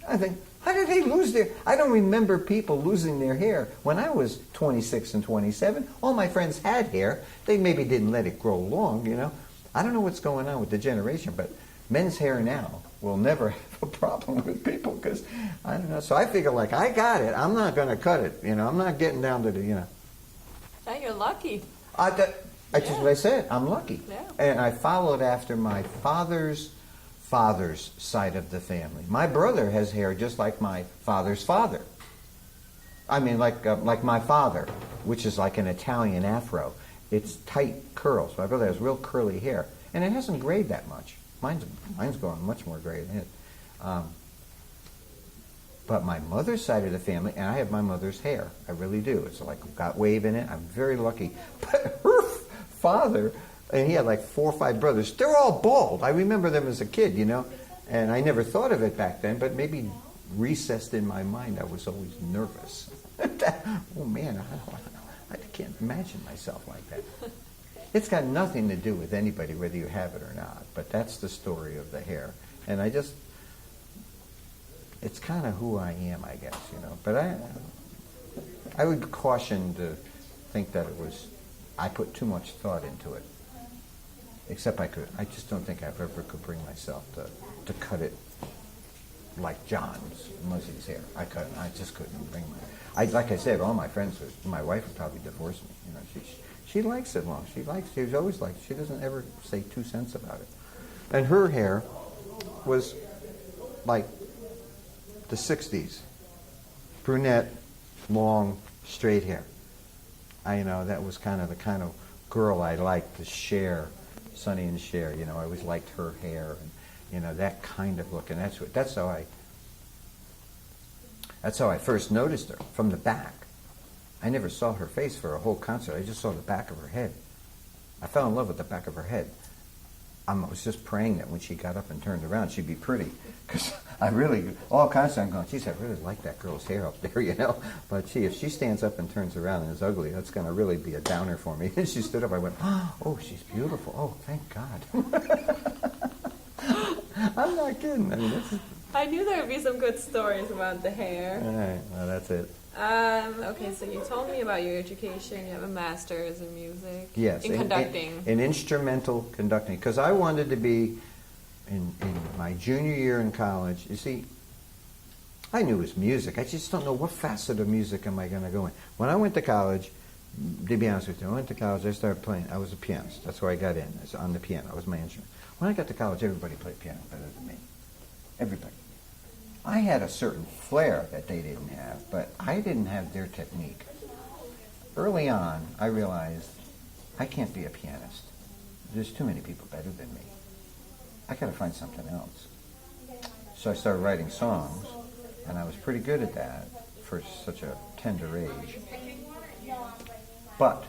I think, how did they lose their... I don't remember people losing their hair. When I was 26 and 27, all my friends had hair. They maybe didn't let it grow long, you know. I don't know what's going on with the generation, but men's hair now will never have a problem with people because, I don't know. So I figure, like, I got it. I'm not going to cut it, you know. I'm not getting down to the, you know. Now you're lucky. That's just what I said. I'm lucky. Yeah. And I followed after my father's side of the family. My brother has hair just like my father's father. I mean, like my father, which is like an Italian afro. It's tight curls. My brother has real curly hair. And it hasn't grayed that much. Mine's going much more gray than it. But my mother's side of the family, and I have my mother's hair. I really do. It's like got wave in it. I'm very lucky. But her father, and he had like 4 or 5 brothers. They're all bald. I remember them as a kid, you know. And I never thought of it back then, but maybe recessed in my mind, I was always nervous. Oh man, I can't imagine myself like that. It's got nothing to do with anybody, whether you have it or not. But that's the story of the hair. And it's kind of who I am, I guess, you know. But I would caution to think that I put too much thought into it. Except I just don't think I ever could bring myself to cut it like John's, Muzzie's hair. I just couldn't bring like I said, all my friends, my wife would probably divorce me. You know, she likes it long. She's always liked it. She doesn't ever say 2 cents about it. And her hair was like the 60s. Brunette, long, straight hair. That was kind of the kind of girl I liked to share, Sonny and Cher. You know, I always liked her hair and, you know, that kind of look. And that's how I first noticed her, from the back. I never saw her face for a whole concert. I just saw the back of her head. I fell in love with the back of her head. I was just praying that when she got up and turned around, she'd be pretty. Because all concerts I'm going, geez, I really like that girl's hair up there, you know. But if she stands up and turns around and is ugly, that's going to really be a downer for me. And she stood up, I went, oh, she's beautiful. Oh, thank God. I'm not kidding. I knew there would be some good stories about the hair. All right, well, that's it. Okay, so you told me about your education. You have a master's in music. Yes. In conducting. In instrumental conducting. Because I wanted to be, in my junior year in college, you see, I knew it was music. I just don't know what facet of music am I going to go in. When I went to college, to be honest with you, I went to college, I started playing. I was a pianist. That's where I got in. I was on the piano. That was my instrument. When I got to college, everybody played piano better than me. Everybody. I had a certain flair that they didn't have, but I didn't have their technique. Early on, I realized I can't be a pianist. There's too many people better than me. I got to find something else. So I started writing songs, and I was pretty good at that for such a tender age. But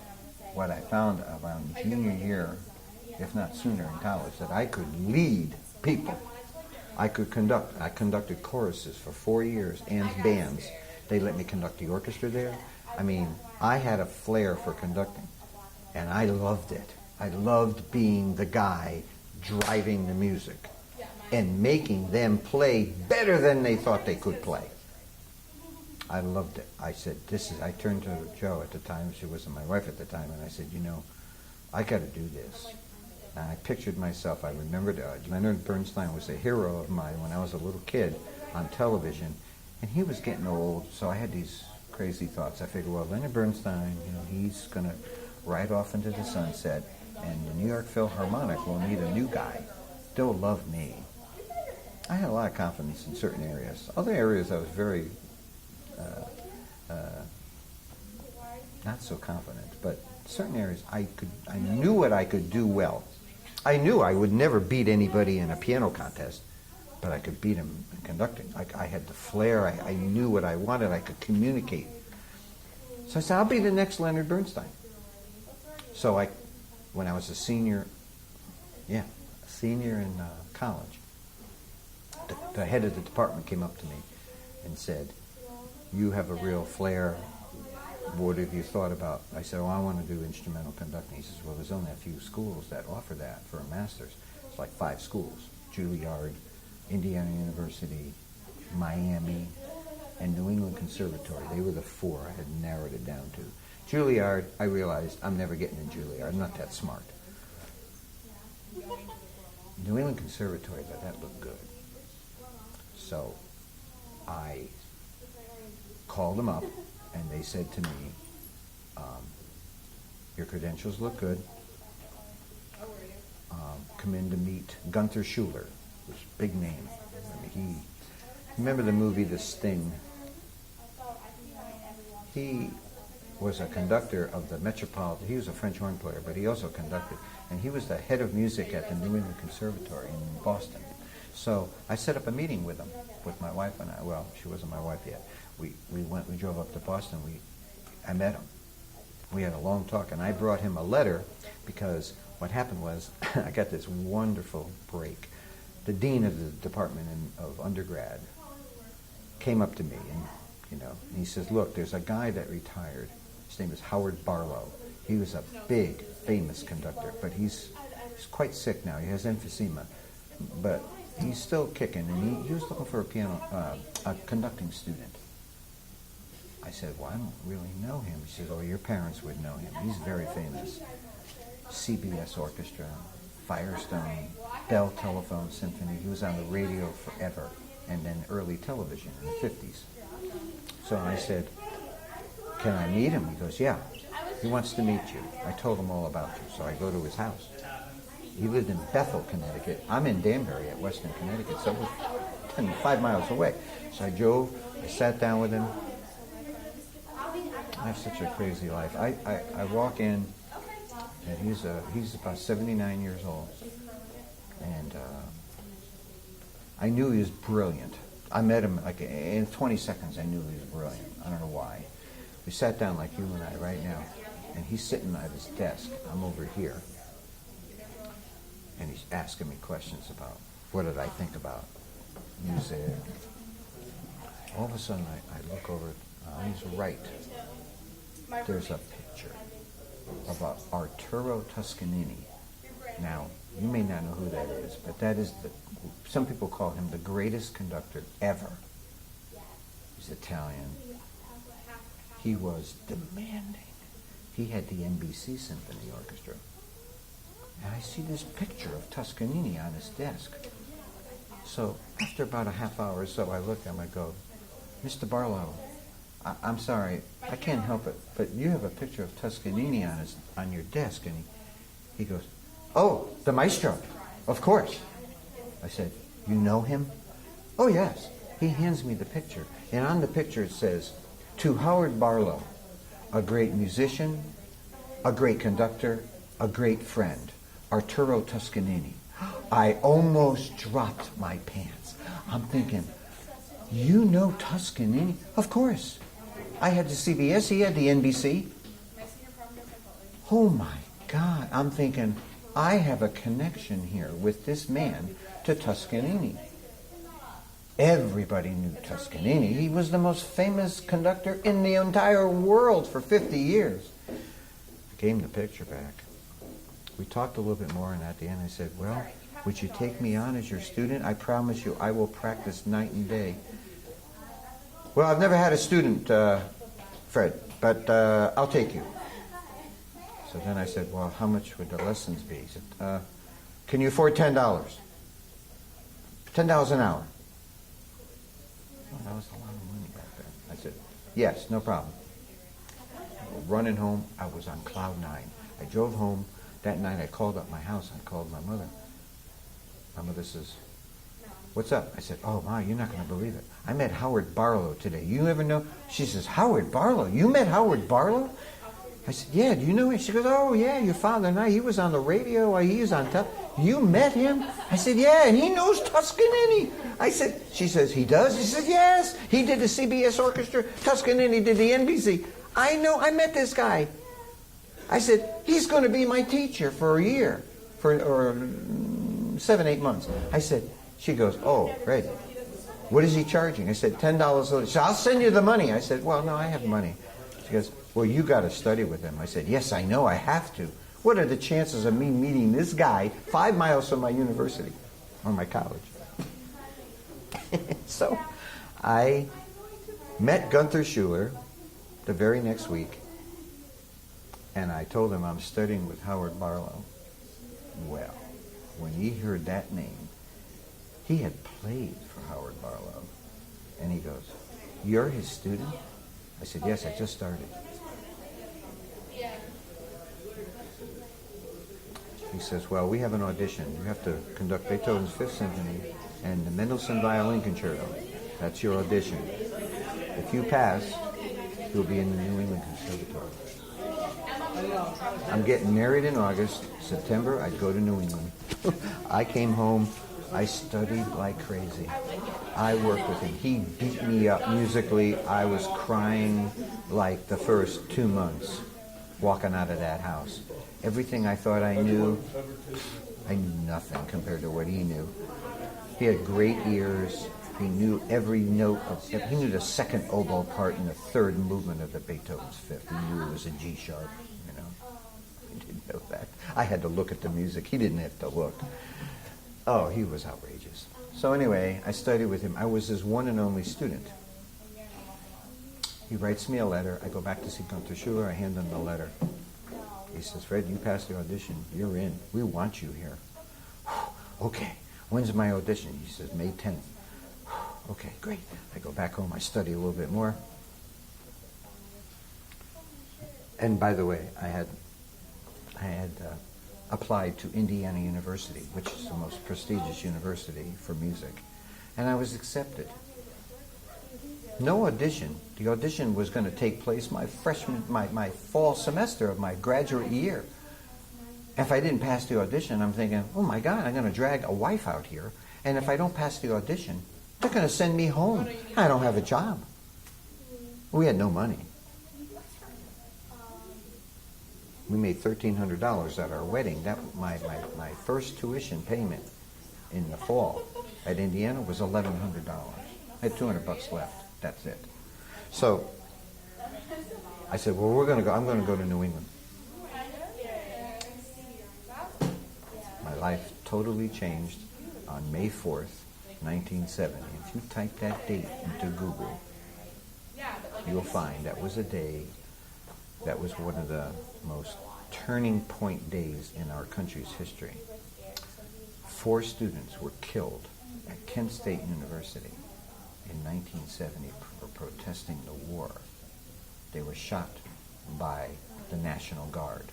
what I found around junior year, if not sooner in college, that I could lead people. I could conduct. I conducted choruses for 4 years and bands. They let me conduct the orchestra there. I mean, I had a flair for conducting, and I loved it. I loved being the guy driving the music and making them play better than they thought they could play. I loved it. I said, I turned to Jo at the time. She wasn't my wife at the time, and I said, I got to do this. And I pictured myself, I remembered Leonard Bernstein was a hero of mine when I was a little kid on television, and he was getting old, so I had these crazy thoughts. I figured, well, Leonard Bernstein, he's going to ride off into the sunset, and the New York Philharmonic will need a new guy. They'll love me. I had a lot of confidence in certain areas. Other areas I was very not so confident, but certain areas I knew what I could do well. I knew I would never beat anybody in a piano contest, but I could beat him in conducting. I had the flair. I knew what I wanted. I could communicate. So I said, I'll be the next Leonard Bernstein. So when I was a senior in college, the head of the department came up to me and said, you have a real flair. What have you thought about? I said, I want to do instrumental conducting. He says, well, there's only a few schools that offer that for a master's. It's like 5 schools: Juilliard, Indiana University, Miami, and New England Conservatory. They were the 4 I had narrowed it down to. Juilliard, I realized I'm never getting in Juilliard. I'm not that smart. New England Conservatory, that looked good. So I called them up, and they said to me, your credentials look good. Come in to meet Gunther Schuller, this big name. I mean, remember the movie The Sting? He was a conductor of the Metropolitan. He was a French horn player, but he also conducted. And he was the head of music at the New England Conservatory in Boston. So I set up a meeting with him, with my wife and I. Well, she wasn't my wife yet. We drove up to Boston. I met him. We had a long talk, and I brought him a letter because what happened was I got this wonderful break. The dean of the department of undergrad came up to me, and he says, "Look, there's a guy that retired. His name is Howard Barlow. He was a big, famous conductor, but he's quite sick now. He has emphysema, but he's still kicking, and he was looking for a conducting student." I said, well, I don't really know him. He said, oh, your parents would know him. He's very famous. CBS Orchestra, Firestone, Bell Telephone Symphony. He was on the radio forever, and then early television in the 50s. So I said, can I meet him? He goes, yeah, he wants to meet you. I told him all about you, so I go to his house. He lived in Bethel, Connecticut. I'm in Danbury at Western Connecticut, so we're 5 miles away. So I drove, I sat down with him. I have such a crazy life. I walk in, and he's about 79 years old, and I knew he was brilliant. I met him like in 20 seconds. I knew he was brilliant. I don't know why. We sat down like you and I right now, and he's sitting at his desk. I'm over here, and he's asking me questions about what did I think about music. All of a sudden, I look over. He's right. There's a picture of Arturo Toscanini. Now, you may not know who that is, but that is some people call him the greatest conductor ever. He's Italian. He was demanding. He had the NBC Symphony Orchestra. And I see this picture of Toscanini on his desk. So after about a half hour or so, I look at him, I go, Mr. Barlow, I'm sorry, I can't help it, but you have a picture of Toscanini on your desk. And he goes, oh, the maestro, of course. I said, you know him? Oh, yes. He hands me the picture. And on the picture it says, to Howard Barlow, a great musician, a great conductor, a great friend, Arturo Toscanini. I almost dropped my pants. I'm thinking, you know Toscanini? Of course. I had the CBS, he had the NBC. Oh my God. I'm thinking, I have a connection here with this man to Toscanini. Everybody knew Toscanini. He was the most famous conductor in the entire world for 50 years. I gave him the picture back. We talked a little bit more, and at the end I said, well, would you take me on as your student? I promise you I will practice night and day. Well, I've never had a student, Fred, but I'll take you. So then I said, well, how much would the lessons be? He said, can you afford $10? $10 an hour. Well, that was a lot of money back then. I said, yes, no problem. Running home, I was on cloud 9. I drove home. That night I called up my house. I called my mother. My mother says, what's up? I said, oh, Ma, you're not going to believe it. I met Howard Barlow today. You ever know? She says, Howard Barlow? You met Howard Barlow? I said, yeah, do you know him? She goes, oh, yeah, your father and I, he was on the radio. He was on top. you met him? I said, yeah, and he knows Toscanini. I said, she says, he does? He said, yes. He did the CBS Orchestra. Toscanini did the NBC. I know, I met this guy. I said, he's going to be my teacher for a year, or 7-8 months. I said, she goes, oh, Fred, what is he charging? I said, $10. She said, I'll send you the money. I said, well, no, I have money. She goes, well, you got to study with him. I said, yes, I know, I have to. What are the chances of me meeting this guy 5 miles from my university or my college? So I met Gunther Schuller the very next week, and I told him I'm studying with Howard Barlow. Well, when he heard that name, he had played for Howard Barlow, and he goes, you're his student? I said, yes, I just started. He says, well, we have an audition. You have to conduct Beethoven's Fifth Symphony and the Mendelssohn Violin Concerto. That's your audition. If you pass, you'll be in the New England Conservatory. I'm getting married in August. September, I'd go to New England. I came home. I studied like crazy. I worked with him. He beat me up musically. I was crying like the first 2 months walking out of that house. Everything I thought I knew nothing compared to what he knew. He had great ears. He knew every note. He knew the second oboe part in the third movement of the Beethoven's Fifth. He knew it was a G sharp, you know. I didn't know that. I had to look at the music. He didn't have to look. Oh, he was outrageous. So anyway, I studied with him. I was his one and only student. He writes me a letter. I go back to see Gunther Schuller. I hand him the letter. He says, Fred, you passed the audition. You're in. We want you here. Okay. When's my audition? He says, May 10th. Okay, great. I go back home. I study a little bit more. And by the way, I had applied to Indiana University, which is the most prestigious university for music, and I was accepted. No audition. The audition was going to take place my fall semester of my graduate year. If I didn't pass the audition, I'm thinking, oh my God, I'm going to drag a wife out here, and if I don't pass the audition, they're going to send me home. I don't have a job. We had no money. We made $1,300 at our wedding. That my first tuition payment in the fall at Indiana was $1,100. I had $200 left. That's it. So I said, well, I'm going to go to New England. My life totally changed on May 4th, 1970. If you type that date into Google, you'll find that was a day that was one of the most turning point days in our country's history. 4 students were killed at Kent State University in 1970 for protesting the war. They were shot by the National Guard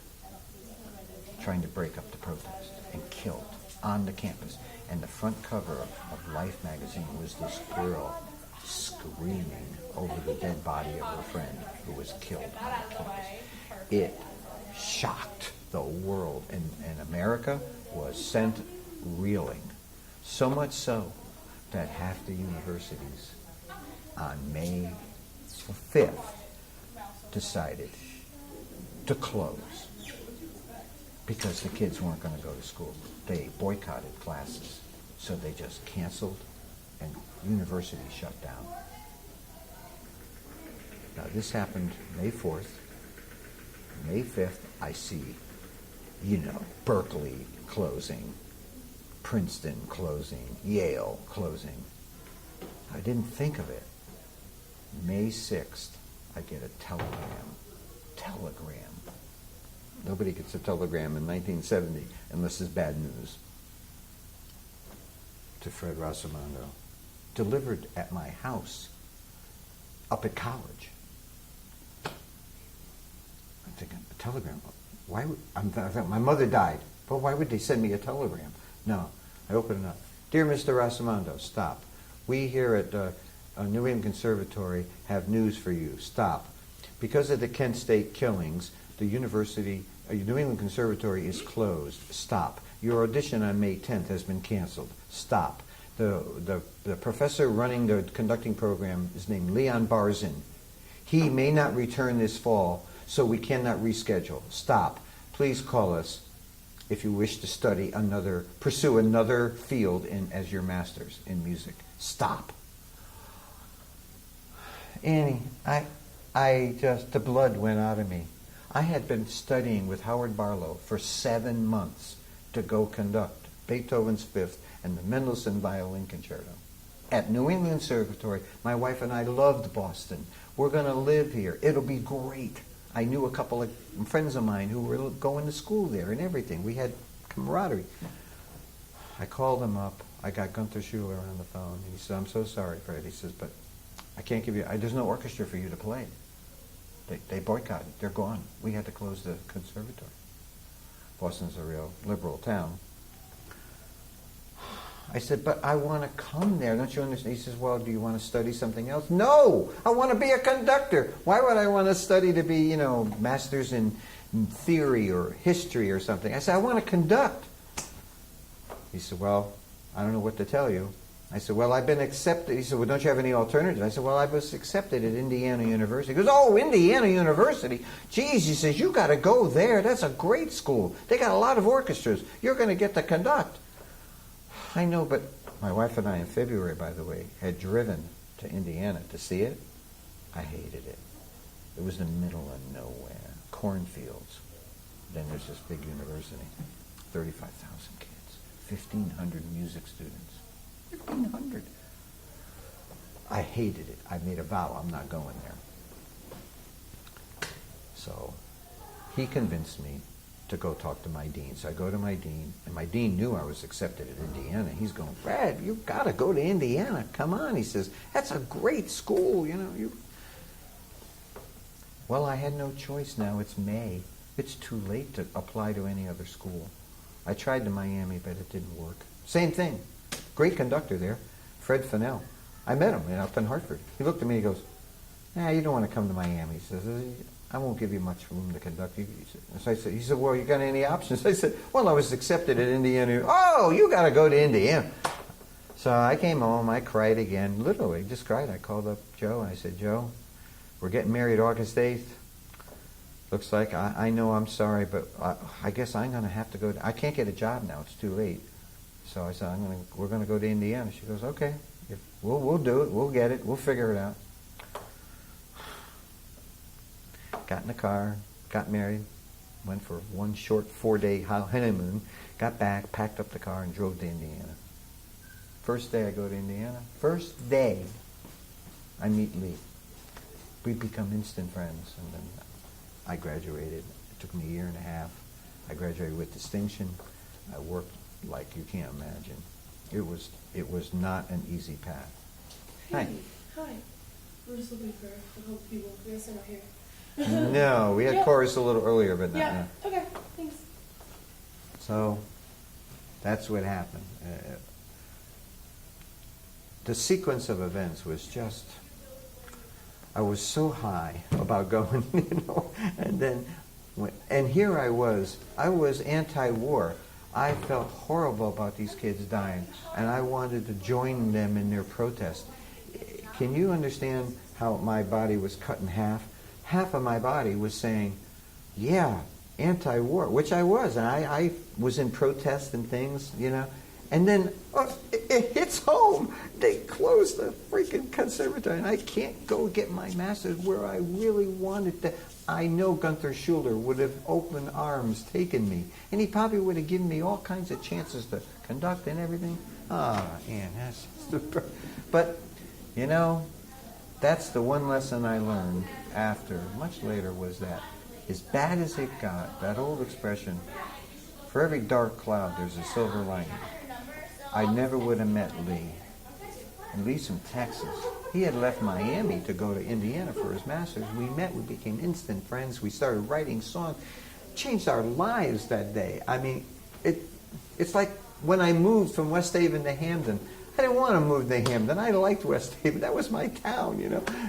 trying to break up the protest and killed on the campus. And the front cover of Life magazine was this girl screaming over the dead body of her friend who was killed on the campus. It shocked the world, and America was sent reeling. So much so that half the universities on May 5th decided to close because the kids weren't going to go to school. They boycotted classes, so they just canceled and universities shut down. Now this happened May 4th. May 5th, I see, Berkeley closing, Princeton closing, Yale closing. I didn't think of it. May 6th, I get a telegram. Nobody gets a telegram in 1970 unless it's bad news. To Fred Rossomando. Delivered at my house up at college. I'm thinking, a telegram? Why would, my mother died, but why would they send me a telegram? No. I open it up. Dear Mr. Rossomando, stop. We here at New England Conservatory have news for you. Stop. Because of the Kent State killings, the New England Conservatory is closed. Stop. your audition on May 10th has been canceled. Stop. The professor running the conducting program is named Leon Barzin. He may not return this fall, so we cannot reschedule. Stop. Please call us if you wish to pursue another field as your master's in music. Stop. Annie, the blood went out of me. I had been studying with Howard Barlow for 7 months to go conduct Beethoven's Fifth and the Mendelssohn Violin Concerto at New England Conservatory. My wife and I loved Boston. We're going to live here. It'll be great. I knew a couple of friends of mine who were going to school there and everything. We had camaraderie. I called him up. I got Gunther Schuller on the phone. He said, "I'm so sorry, Fred." He says, "But I can't give you, there's no orchestra for you to play. They boycotted. They're gone. We had to close the conservatory." Boston's a real liberal town. I said, "But I want to come there. Don't you understand?" He says, "Well, do you want to study something else?" "No! I want to be a conductor. Why would I want to study to be, masters in theory or history or something?" I said, "I want to conduct." He said, "Well, I don't know what to tell you." I said, "Well, I've been accepted." He said, "Well, don't you have any alternative?" I said, "Well, I was accepted at Indiana University." He goes, "Oh, Indiana University? Geez," he says, "you got to go there. That's a great school. They got a lot of orchestras. You're going to get to conduct." I know, but my wife and I in February, by the way, had driven to Indiana to see it. I hated it. It was in the middle of nowhere, cornfields. Then there's this big university, 35,000 kids, 1,500 music students. 1,500. I hated it. I made a vow, I'm not going there. So he convinced me to go talk to my dean. So I go to my dean, and my dean knew I was accepted at Indiana. He's going, "Fred, you've got to go to Indiana. Come on." He says, "That's a great school, Well, I had no choice now. It's May. It's too late to apply to any other school. I tried to Miami, but it didn't work. Same thing. Great conductor there, Fred Fennell. I met him up in Hartford. He looked at me, he goes, "You don't want to come to Miami." He says, "I won't give you much room to conduct." He said, "Well, you got any options?" I said, "Well, I was accepted at Indiana." "Oh, you got to go to Indiana." So I came home, I cried again, literally, just cried. I called up Joe, and I said, "Joe, we're getting married August 8th. Looks like, I know I'm sorry, but I guess I'm going to have to go. I can't get a job now, it's too late." So I said, "We're going to go to Indiana." She goes, "Okay, we'll do it, we'll get it, we'll figure it out." Got in the car, got married, went for one short 4-day honeymoon, got back, packed up the car, and drove to Indiana. First day I go to Indiana, first day I meet Lee. We become instant friends, and then I graduated. It took me a year and a half. I graduated with distinction. I worked like you can't imagine. It was not an easy path. Hey. Hi. We're just looking for a couple people. We guys are not here. No, we had chorus a little earlier, but not now. Okay, thanks. So that's what happened. The sequence of events was just, I was so high about going, and here I was anti-war. I felt horrible about these kids dying, and I wanted to join them in their protest. Can you understand how my body was cut in half? Half of my body was saying, "Yeah, anti-war," which I was, and I was in protest and things, And then it hits home. They closed the freaking conservatory, and I can't go get my master's where I really wanted to. I know Gunther Schuller would have open arms taken me, and he probably would have given me all kinds of chances to conduct and everything. Ann, that's super. But, that's the one lesson I learned much later, was that as bad as it got, that old expression, for every dark cloud there's a silver lining. I never would have met Lee. And Lee's from Texas. He had left Miami to go to Indiana for his master's. We met, we became instant friends. We started writing songs. Changed our lives that day. I mean, it's like when I moved from West Haven to Hamden. I didn't want to move to Hamden. I liked West Haven. That was my town,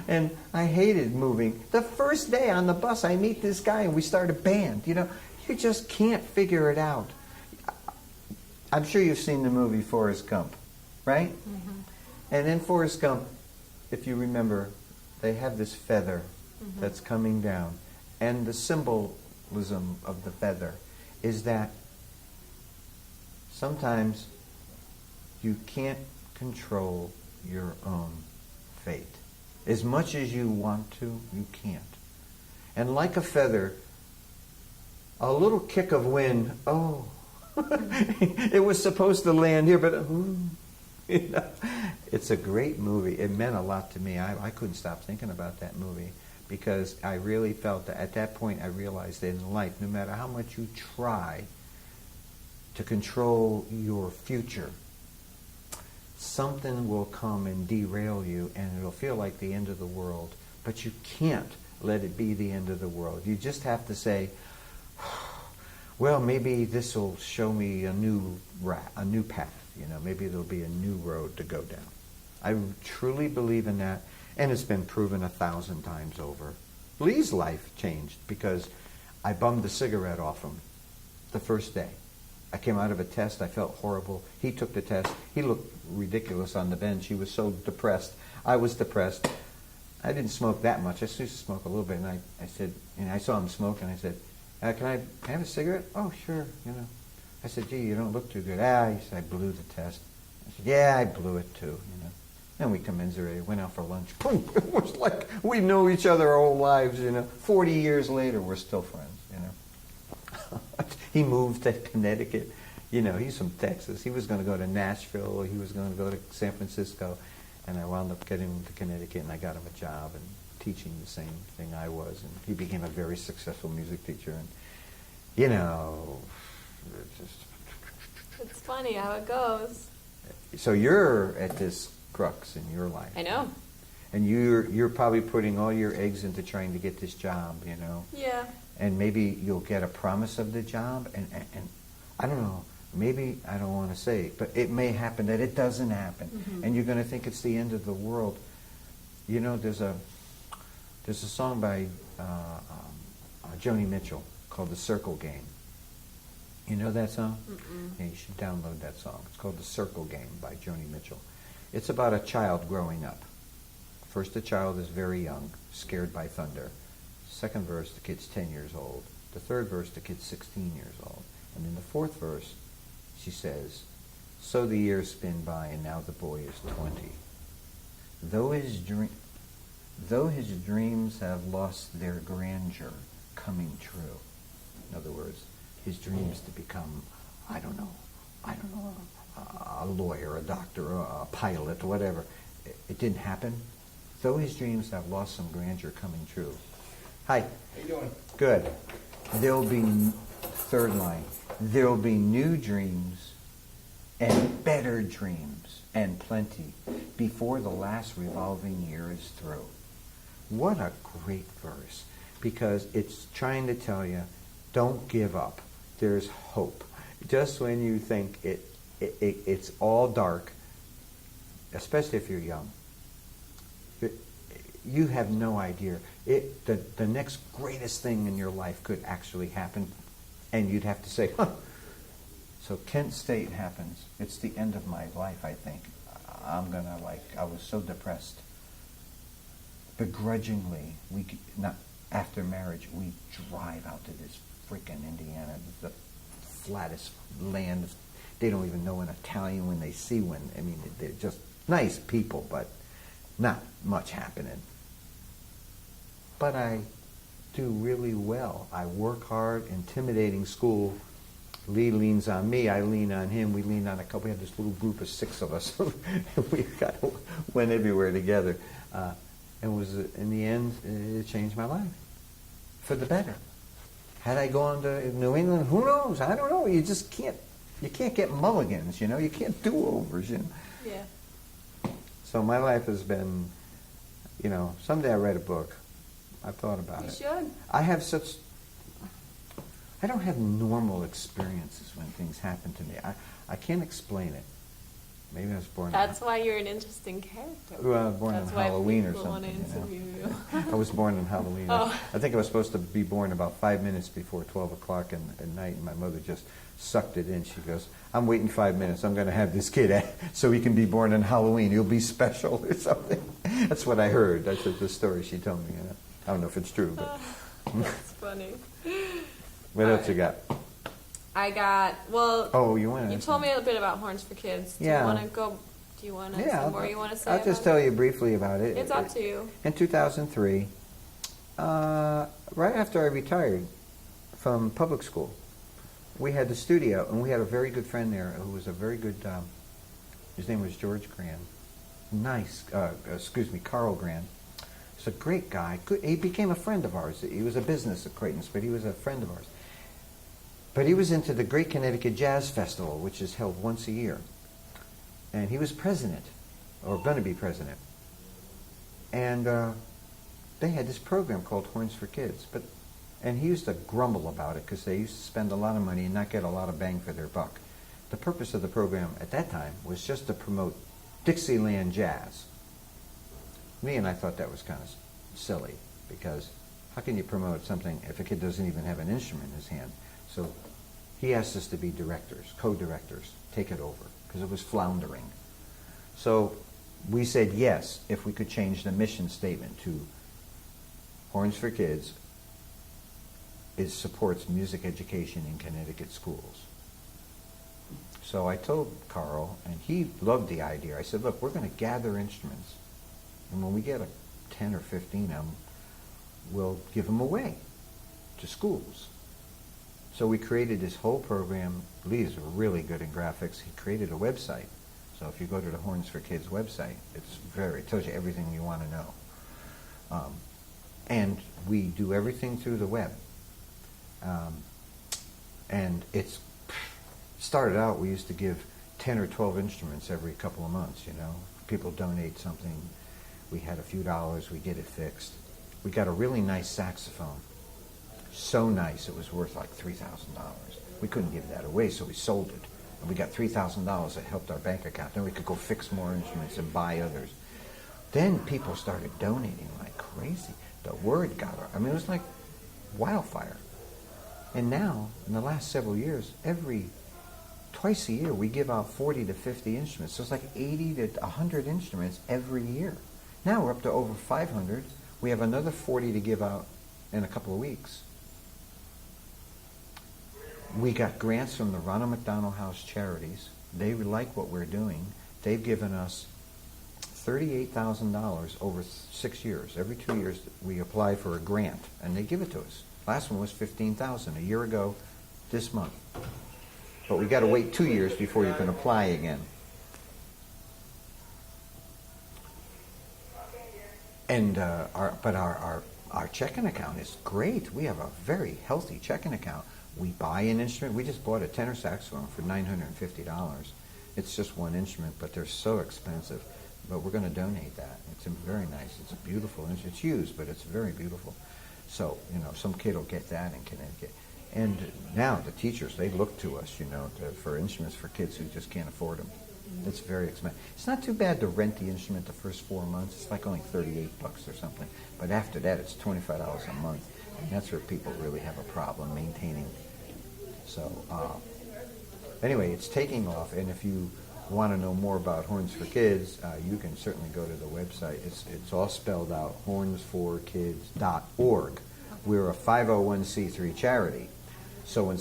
And I hated moving. The first day on the bus, I meet this guy, and we start a band. You just can't figure it out. I'm sure you've seen the movie Forrest Gump, right? Mm-hmm. And in Forrest Gump, if you remember, they have this feather that's coming down. And the symbolism of the feather is that sometimes you can't control your own fate. As much as you want to, you can't. And like a feather, a little kick of wind, oh, it was supposed to land here, but you know, it's a great movie. It meant a lot to me. I couldn't stop thinking about that movie because I really felt that at that point I realized that in life, no matter how much you try to control your future, something will come and derail you and it'll feel like the end of the world. But you can't let it be the end of the world. You just have to say, well, maybe this will show me a new path. You know, maybe there'll be a new road to go down. I truly believe in that, and it's been proven 1,000 times over. Lee's life changed because I bummed a cigarette off him the first day. I came out of a test. I felt horrible. He took the test. He looked ridiculous on the bench. He was so depressed. I was depressed. I didn't smoke that much. I used to smoke a little bit, and I said, and I saw him smoke, and I said, can I have a cigarette? Oh, sure, you know. I said, gee, you don't look too good. He said, I blew the test. I said, yeah, I blew it too, you know. And we commiserated, went out for lunch. It was like we know each other our whole lives, you know. 40 years later, we're still friends, you know. He moved to Connecticut. You know, he's from Texas. He was going to go to Nashville. He was going to go to San Francisco. And I wound up getting him to Connecticut, and I got him a job and teaching the same thing I was. And he became a very successful music teacher. And, you know, It's funny how it goes. So you're at this crux in your life. I know. And you're probably putting all your eggs into trying to get this job, you know. Yeah. And maybe you'll get a promise of the job, and I don't know, maybe, I don't want to say, but it may happen that it doesn't happen, and you're going to think it's the end of the world. You know, there's a song by Joni Mitchell called The Circle Game. You know that song? Yeah, you should download that song. It's called The Circle Game by Joni Mitchell. It's about a child growing up. First, the child is very young, scared by thunder. Second verse, the kid's 10 years old. The third verse, the kid's 16 years old. And in the fourth verse, she says, so the years spin by and now the boy is 20. Though his dreams have lost their grandeur, coming true. In other words, his dreams to become, I don't know, a lawyer, a doctor, a pilot, whatever. It didn't happen. Though his dreams have lost some grandeur, coming true. Hi. How you doing? Good. There'll be, third line, there'll be new dreams and better dreams and plenty before the last revolving year is through. What a great verse, because it's trying to tell you, don't give up. There's hope. Just when you think it's all dark, especially if you're young, you have no idea. The next greatest thing in your life could actually happen, and you'd have to say, huh. So Kent State happens. It's the end of my life, I think. I was so depressed. Begrudgingly, after marriage, we drive out to this freaking Indiana, the flattest land. They don't even know an Italian when they see one. I mean, they're just nice people, but not much happening. But I do really well. I work hard, intimidating school. Lee leans on me, I lean on him, we lean on a couple. We had this little group of 6 of us. We went everywhere together. And was in the end, it changed my life for the better. Had I gone to New England, who knows? I don't know. You just can't get mulligans, you know. You can't do overs, you know. Yeah. So my life has been, you know, someday I write a book. I've thought about it. You should. I don't have normal experiences when things happen to me. I can't explain it. Maybe I was born. That's why you're an interesting character. Born on That's why Halloween or people want to something. You interview know? you. I was born on Halloween. Oh. I think I was supposed to be born about 5 minutes before 12 o'clock at night, and my mother just sucked it in. She goes, "I'm waiting 5 minutes. I'm going to have this kid so he can be born on Halloween. He'll be special or something." That's what I heard. That's the story she told me. You know? I don't know if it's true, but That's funny. what else you got? I got, well, Oh, you want to? you told me a bit about Horns for Kids. Do Yeah. you want to go, do you want to, Yeah, some more you want to say I'll just about tell you briefly about it. It's up to you. In 2003, right after I retired from public school, we had the studio, and we had a very good friend there who was a very good, his name was George Grand. Carl Grand. He's a great guy. He became a friend of ours. He was a business acquaintance, but he was a friend of ours. But he was into the Great Connecticut Jazz Festival, which is held once a year. And he was president, or going to be president. And they had this program called Horns for Kids. And he used to grumble about it because they used to spend a lot of money and not get a lot of bang for their buck. The purpose of the program at that time was just to promote Dixieland jazz. I thought that was kind of silly, because how can you promote something if a kid doesn't even have an instrument in his hand? So he asked us to be directors, co-directors, take it over, because it was floundering. So we said yes if we could change the mission statement to Horns for Kids supports music education in Connecticut schools. So I told Carl, and he loved the idea. I said, look, we're going to gather instruments, and when we get 10 or 15 of them, we'll give them away to schools. So we created this whole program. Lee is really good in graphics. He created a website. So if you go to the Horns for Kids website, it tells you everything you want to know. And we do everything through the web. And it's started out, we used to give 10 or 12 instruments every couple of months, you know. People donate something. We had a few dollars. We get it fixed. We got a really nice saxophone. So nice, it was worth like $3,000. We couldn't give that away, so we sold it. And we got $3,000 that helped our bank account. Then we could go fix more instruments and buy others. Then people started donating like crazy. The word got out. I mean, it was like wildfire. And now, in the last several years, twice a year, we give out 40 to 50 instruments. So it's like 80 to 100 instruments every year. Now we're up to over 500. We have another 40 to give out in a couple of weeks. We got grants from the Ronald McDonald House Charities. They like what we're doing. They've given us $38,000 over 6 years. Every 2 years we apply for a grant, and they give it to us. Last one was $15,000 a year ago this month. But we got to wait 2 years before you can apply again. And our checking account is great. We have a very healthy checking account. We buy an instrument. We just bought a tenor saxophone for $950. It's just one instrument, but they're so expensive. But we're going to donate that. It's very nice. It's a beautiful instrument. It's used, but it's very beautiful. So, you know, some kid will get that in Connecticut. And now the teachers, they look to us, you know, for instruments for kids who just can't afford them. It's very expensive. It's not too bad to rent the instrument the first 4 months. It's like only $38 or something. But after that, it's $25 a month. And that's where people really have a problem maintaining. So, anyway, it's taking off. And if you want to know more about Horns for Kids, you can certainly go to the website. It's all spelled out, hornsforkids.org. We're a 501c3 charity. So when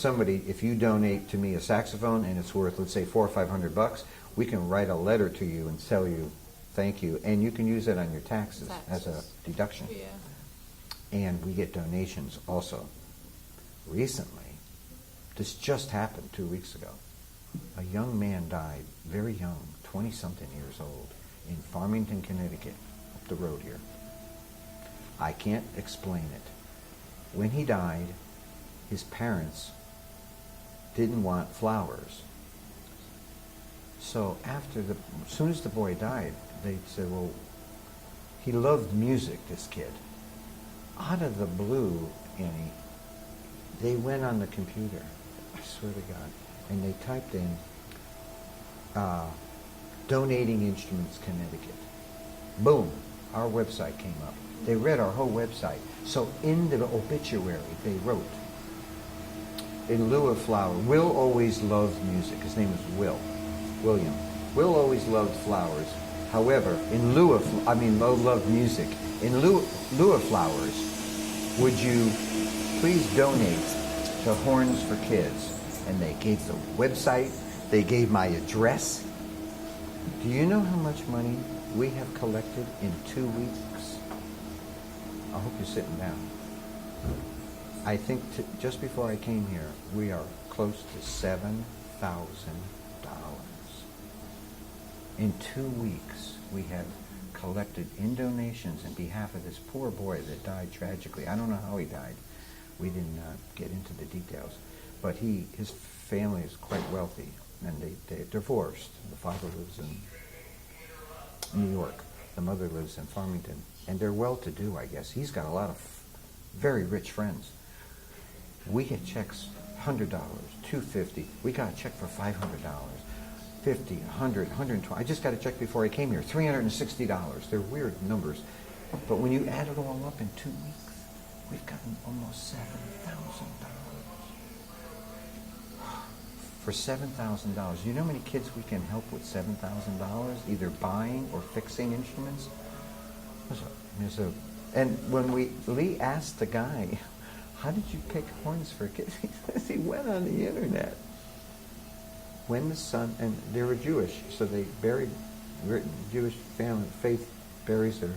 if you donate to me a saxophone and it's worth, let's say, $400 or $500, we can write a letter to you and tell you thank you, and you can use it on your taxes as a deduction. Yeah. And we get donations also. Recently, this just happened 2 weeks ago. A young man died, very young, 20-something years old, in Farmington, Connecticut, up the road here. I can't explain it. When he died, his parents didn't want flowers. So as soon as the boy died, they said, well, he loved music, this kid. Out of the blue, Annie, they went on the computer, I swear to God, and they typed in Donating Instruments Connecticut. Boom, our website came up. They read our whole website. So in the obituary, they wrote, in lieu of flower, Will always loved music. His name was William. Will always loved flowers. However, loved music. In lieu of flowers, would you please donate to Horns for Kids? And they gave the website, they gave my address. Do you know how much money we have collected in 2 weeks? I hope you're sitting down. I think just before I came here, we are close to $7,000. In 2 weeks, we have collected in donations in behalf of this poor boy that died tragically. I don't know how he died. We didn't get into the details. But his family is quite wealthy, and they're divorced. The father lives in New York. The mother lives in Farmington. And they're well-to-do, I guess. He's got a lot of very rich friends. We get checks, $100, $250. We got a check for $500, $50, $100, $120. I just got a check before I came here, $360. They're weird numbers. But when you add it all up in 2 weeks, we've gotten almost $7,000. For $7,000, you know how many kids we can help with $7,000, either buying or fixing instruments? And when Lee asked the guy, how did you pick Horns for Kids? He says he went on the internet. When the son, and they were Jewish, so they buried, Jewish family, faith buries her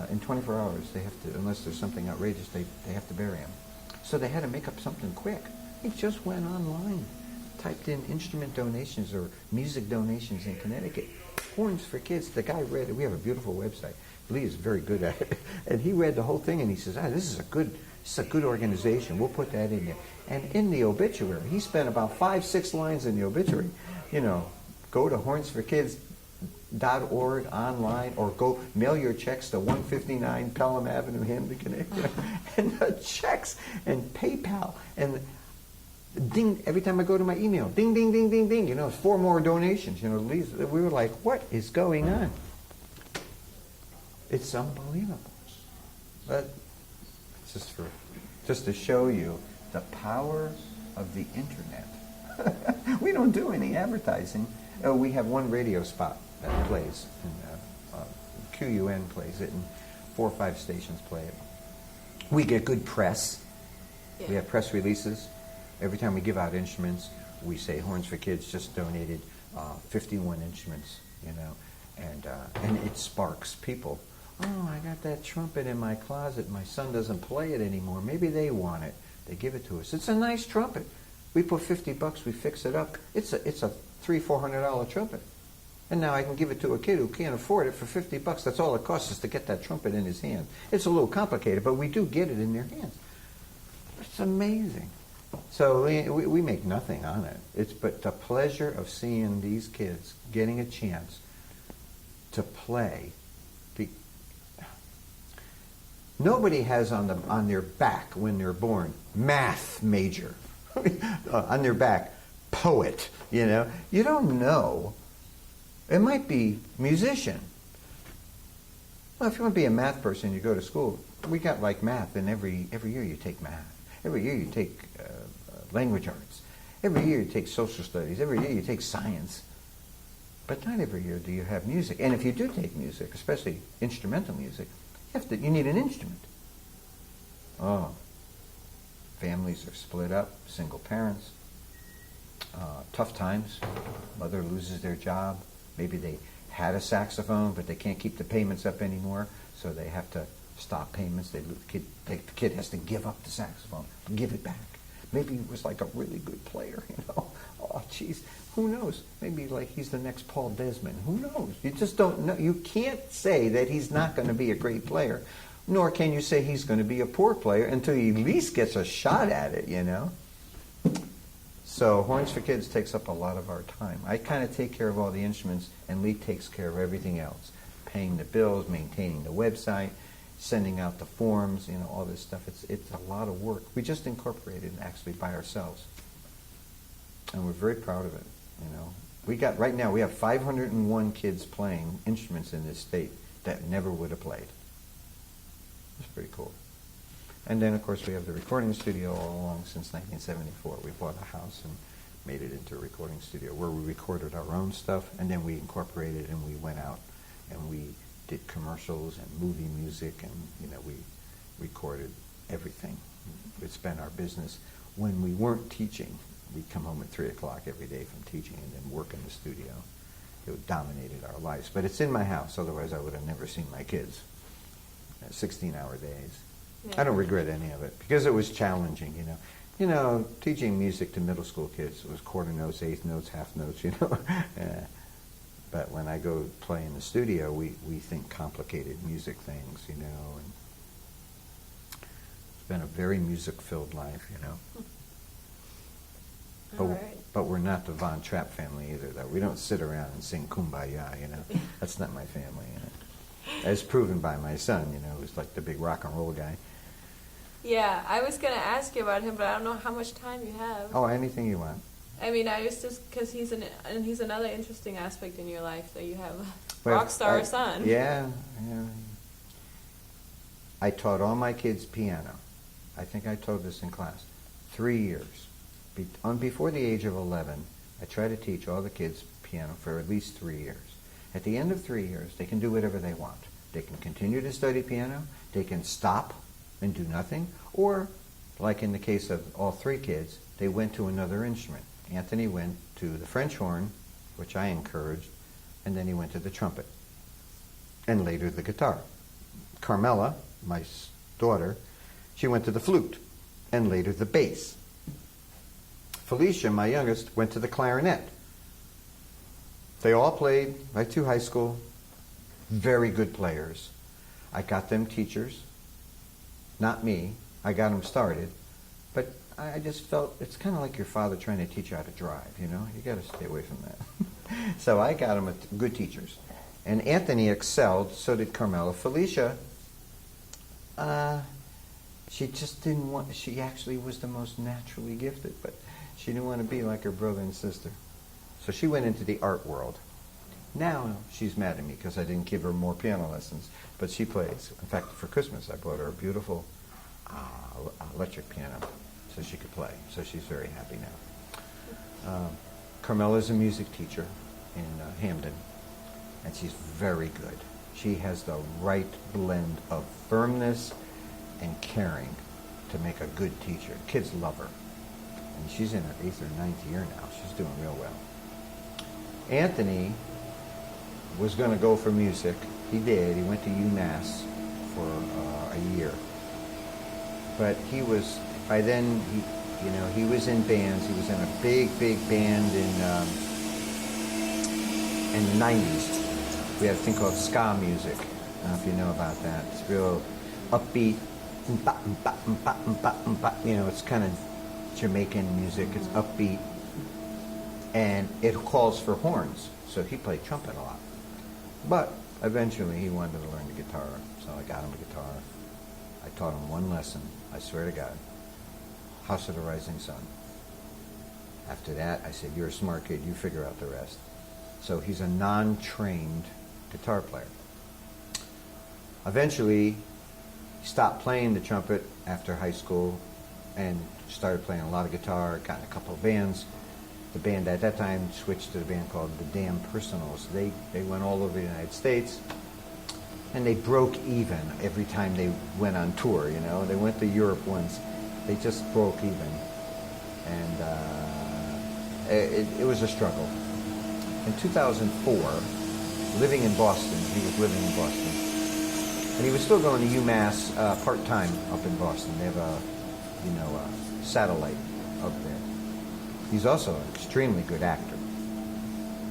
in 24 hours. They have to, unless there's something outrageous, they have to bury him. So they had to make up something quick. He just went online, typed in instrument donations or music donations in Connecticut. Horns for Kids. The guy read it. We have a beautiful website. Lee is very good at it. And he read the whole thing and he says, this is a good organization. We'll put that in there. And in the obituary, he spent about 5-6 lines in the obituary. Go to hornsforkids.org online, or go mail your checks to 159 Pelham Avenue, Hamden, Connecticut. And the checks and PayPal and ding, every time I go to my email, ding, ding, ding, ding, ding, 4 more donations. We were like, what is going on? It's unbelievable. But it's just to show you the power of the internet. We don't do any advertising. We have one radio spot that plays, and QUN plays it, and 4 or 5 stations play it. We get good press. Yeah. We have press releases. Every time we give out instruments, we say Horns for Kids just donated 51 instruments, and it sparks people. Oh, I got that trumpet in my closet. My son doesn't play it anymore. Maybe they want it. They give it to us. It's a nice trumpet. We put $50. We fix it up. It's a $300-400 trumpet, and now I can give it to a kid who can't afford it for $50. That's all it costs us to get that trumpet in his hand. It's a little complicated, but we do get it in their hands. It's amazing. So we make nothing on it. But the pleasure of seeing these kids getting a chance to play. Nobody has on their back when they're born math major, on their back poet. You don't know. It might be musician. Well, if you want to be a math person, you go to school. We got like math, and every year you take math. Every year you take language arts. Every year you take social studies. Every year you take science. But not every year do you have music. And if you do take music, especially instrumental music, you need an instrument. Oh, families are split up, single parents, tough times. Mother loses their job. Maybe they had a saxophone, but they can't keep the payments up anymore, so they have to stop payments. The kid has to give up the saxophone, give it back. Maybe he was like a really good player, Oh, geez, who knows? Maybe like he's the next Paul Desmond. Who knows? You just don't know. You can't say that he's not going to be a great player, nor can you say he's going to be a poor player until he at least gets a shot at it, So Horns for Kids takes up a lot of our time. I kind of take care of all the instruments, and Lee takes care of everything else. Paying the bills, maintaining the website, sending out the forms, all this stuff. It's a lot of work. We just incorporated it actually by ourselves. And we're very proud of it, Right now, we have 501 kids playing instruments in this state that never would have played. It's pretty cool. And then, of course, we have the recording studio all along since 1974. We bought a house and made it into a recording studio where we recorded our own stuff, and then we incorporated and we went out and we did commercials and movie music, and we recorded everything. It's been our business. When we weren't teaching, we'd come home at 3 o'clock every day from teaching and then work in the studio. It dominated our lives. But it's in my house, otherwise I would have never seen my kids. 16-hour days. Yeah. I don't regret any of it because it was challenging, teaching music to middle school kids was quarter notes, eighth notes, half notes, But when I go play in the studio, we think complicated music things, and it's been a very music-filled life, But we're not the Von Trapp family either, though. We don't sit around and sing Kumbaya, That's not my family, As proven by my son, who's like the big rock and roll guy. Yeah, I was going to ask you about him, but I don't know how much time you have. Oh, anything you want. I mean, I was just, because he's another interesting aspect in your life, that you have a Well, rock star son. Yeah. I taught all my kids piano. I think I told this in class. 3 years. Before the age of 11, I try to teach all the kids piano for at least 3 years. At the end of 3 years, they can do whatever they want. They can continue to study piano, they can stop and do nothing, or, like in the case of all 3 kids, they went to another instrument. Anthony went to the French horn, which I encouraged, and then he went to the trumpet, and later the guitar. Carmela, my daughter, she went to the flute, and later the bass. Felicia, my youngest, went to the clarinet. They all played right through high school, very good players. I got them teachers, not me. I got them started, but I just felt it's kind of like your father trying to teach you how to drive, You got to stay away from that. So I got them good teachers. And Anthony excelled, so did Carmela. Felicia, she just didn't want, she actually was the most naturally gifted, but she didn't want to be like her brother and sister. So she went into the art world. Now she's mad at me because I didn't give her more piano lessons, but she plays. In fact, for Christmas I bought her a beautiful electric piano so she could play. So she's very happy now. Carmela's a music teacher in Hamden, and she's very good. She has the right blend of firmness and caring to make a good teacher. Kids love her. And she's in her 8th or 9th year now. She's doing real well. Anthony was going to go for music. He did. He went to UMass for a year. But he was, by then, he was in bands. He was in a big, big band in the 90s. We had a thing called ska music. I don't know if you know about that. It's real upbeat. It's kind of Jamaican music. It's upbeat. And it calls for horns. So he played trumpet a lot. But eventually he wanted to learn the guitar. So I got him a guitar. I taught him one lesson. I swear to God. House of the Rising Sun. After that, I said, you're a smart kid. You figure out the rest. So he's a non-trained guitar player. Eventually, he stopped playing the trumpet after high school and started playing a lot of guitar, got in a couple of bands. The band at that time switched to the band called the Damn Personals. They went all over the United States, and they broke even every time they went on tour, They went to Europe once. They just broke even. And it was a struggle. In 2004, living in Boston, he was living in Boston, and he was still going to UMass part-time up in Boston. They have a satellite up there. He's also an extremely good actor.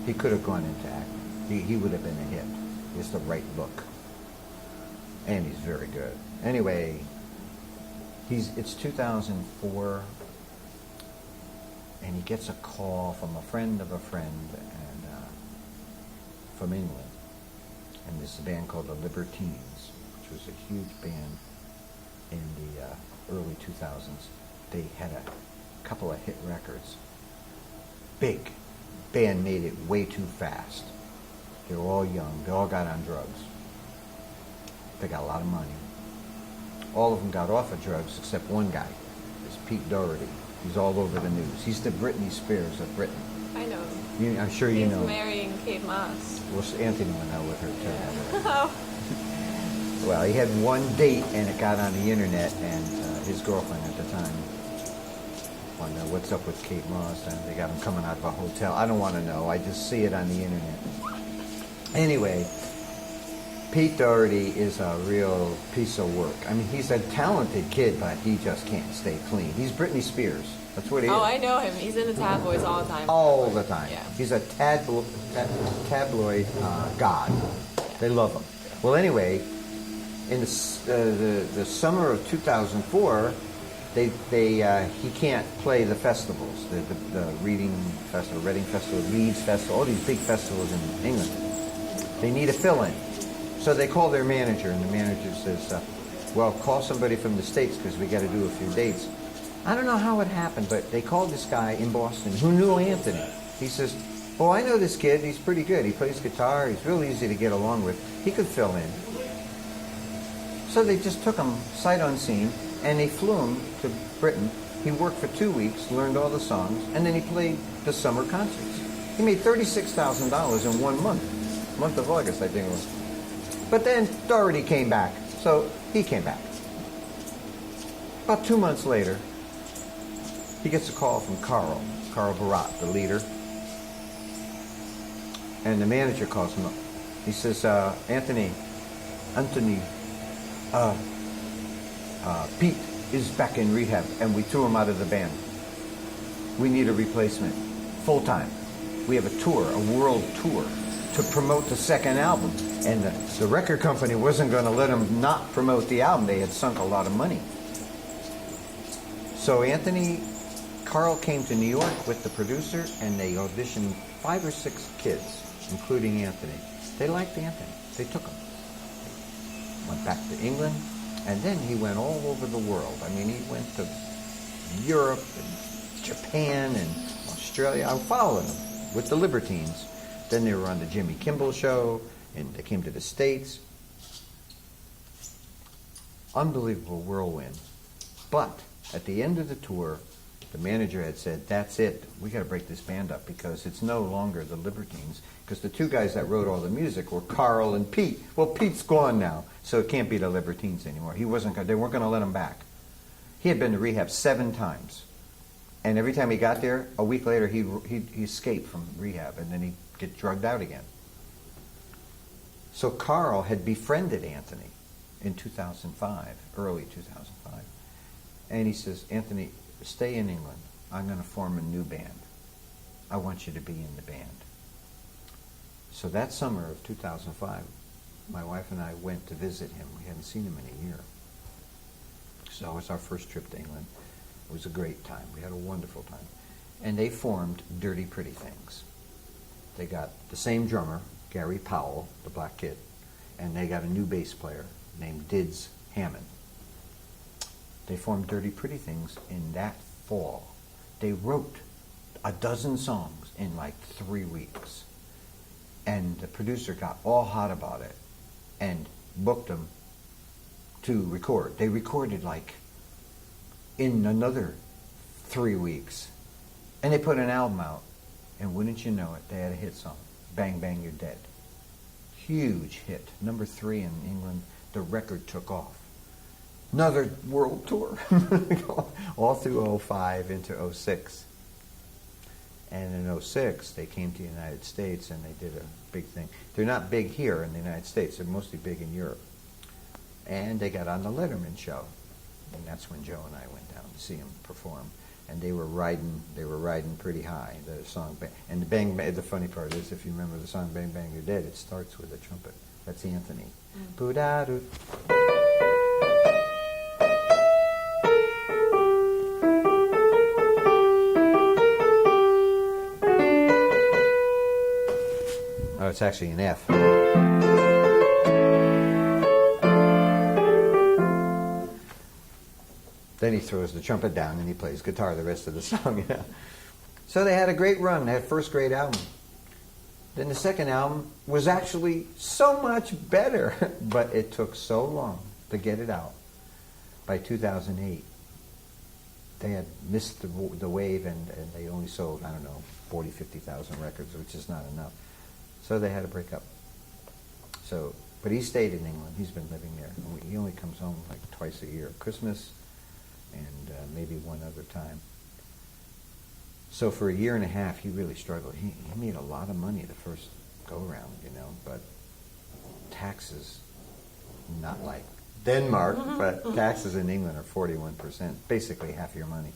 He could have gone into acting. He would have been a hit. He has the right look. And he's very good. Anyway, it's 2004, and he gets a call from a friend of a friend from England. And this is a band called the Libertines, which was a huge band in the early 2000s. They had a couple of hit records. Big. band made it way too fast. They were all young. They all got on drugs. They got a lot of money. All of them got off of drugs except one guy. It's Pete Doherty. He's all over the news. He's the Britney Spears of Britain. I know him. I'm sure you know. He's marrying Kate Moss. Well, Anthony went out with her too. Oh. Well, he had one date and it got on the internet, and his girlfriend at the time wanted to know what's up with Kate Moss, and they got him coming out of a hotel. I don't want to know. I just see it on the internet. Anyway, Pete Doherty is a real piece of work. I mean, he's a talented kid, but he just can't stay clean. He's Britney Spears. That's what he is. Oh, I know him. He's in the tabloids all the time. All the time. Yeah. He's a tabloid god. They love him. Well, anyway, in the summer of 2004, he can't play the festivals, the Reading Festival, Reading Festival, Leeds Festival, all these big festivals in England. They need a fill-in. So they call their manager, and the manager says, well, call somebody from the States because we got to do a few dates. I don't know how it happened, but they called this guy in Boston who knew Anthony. He says, oh, I know this kid. He's pretty good. He plays guitar. He's real easy to get along with. He could fill in. So they just took him sight unseen, and they flew him to Britain. He worked for 2 weeks, learned all the songs, and then he played the summer concerts. He made $36,000 in 1 month. Month of August, I think it was. But then Doherty came back, so he came back. About 2 months later, he gets a call from Carl Barat, the leader. And the manager calls him up. He says, Anthony, Pete is back in rehab, and we threw him out of the band. We need a replacement, full-time. We have a tour, a world tour, to promote the second album. And the record company wasn't going to let him not promote the album. They had sunk a lot of money. So Carl came to New York with the producer, and they auditioned 5 or 6 kids, including Anthony. They liked Anthony. They took him. They went back to England, and then he went all over the world. I mean, he went to Europe and Japan and Australia. I'm following him with the Libertines. Then they were on the Jimmy Kimmel Show, and they came to the States. Unbelievable whirlwind. But at the end of the tour, the manager had said, that's it. We got to break this band up because it's no longer the Libertines. Because the 2 guys that wrote all the music were Carl and Pete. Well, Pete's gone now, so it can't be the Libertines anymore. They weren't going to let him back. He had been to rehab 7 times. And every time he got there, a week later, he escaped from rehab, and then he'd get drugged out again. So Carl had befriended Anthony in 2005, early 2005. And he says, Anthony, stay in England. I'm going to form a new band. I want you to be in the band. So that summer of 2005, my wife and I went to visit him. We hadn't seen him in a year. So it was our first trip to England. It was a great time. We had a wonderful time. And they formed Dirty Pretty Things. They got the same drummer, Gary Powell, the black kid, and they got a new bass player named Dids Hammond. They formed Dirty Pretty Things in that fall. They wrote a dozen songs in like 3 weeks. And the producer got all hot about it and booked them to record. They recorded like in another 3 weeks. And they put an album out. And wouldn't you know it, they had a hit song, Bang Bang You're Dead. Huge hit, number 3 in England. The record took off. Another world tour, all through 05 into 06. And in 06, they came to the United States and they did a big thing. They're not big here in the United States, they're mostly big in Europe. And they got on the Letterman show. And that's when Joe and I went down to see him perform. And they were riding pretty high, the song. And the funny part is, if you remember the song Bang Bang You're Dead, it starts with a trumpet. That's Anthony. Boo-da-doo. Oh, it's actually an F. Then he throws the trumpet down and he plays guitar the rest of the song. Yeah. So they had a great run. They had first great album. Then the second album was actually so much better, but it took so long to get it out. By 2008, they had missed the wave, and they only sold, I don't know, 40, 50,000 records, which is not enough. So they had to break up. So, but he stayed in England. He's been living there. He only comes home like twice a year, Christmas and maybe one other time. So for a year and a half, he really struggled. He made a lot of money the first go-around, but taxes, not like Denmark, but taxes in England are 41%, basically half your money.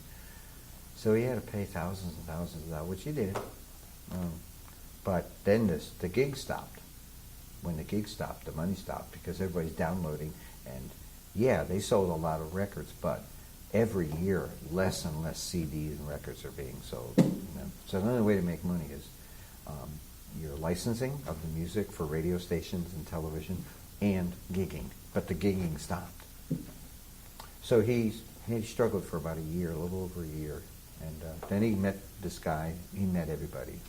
So he had to pay thousands and thousands of dollars, which he did. But then the gig stopped. When the gig stopped, the money stopped because everybody's downloading. And yeah, they sold a lot of records, but every year less and less CDs and records are being sold. So the only way to make money is your licensing of the music for radio stations and television and gigging. But the gigging stopped. So he struggled for about a year, a little over a year. And then he met this guy. He met everybody.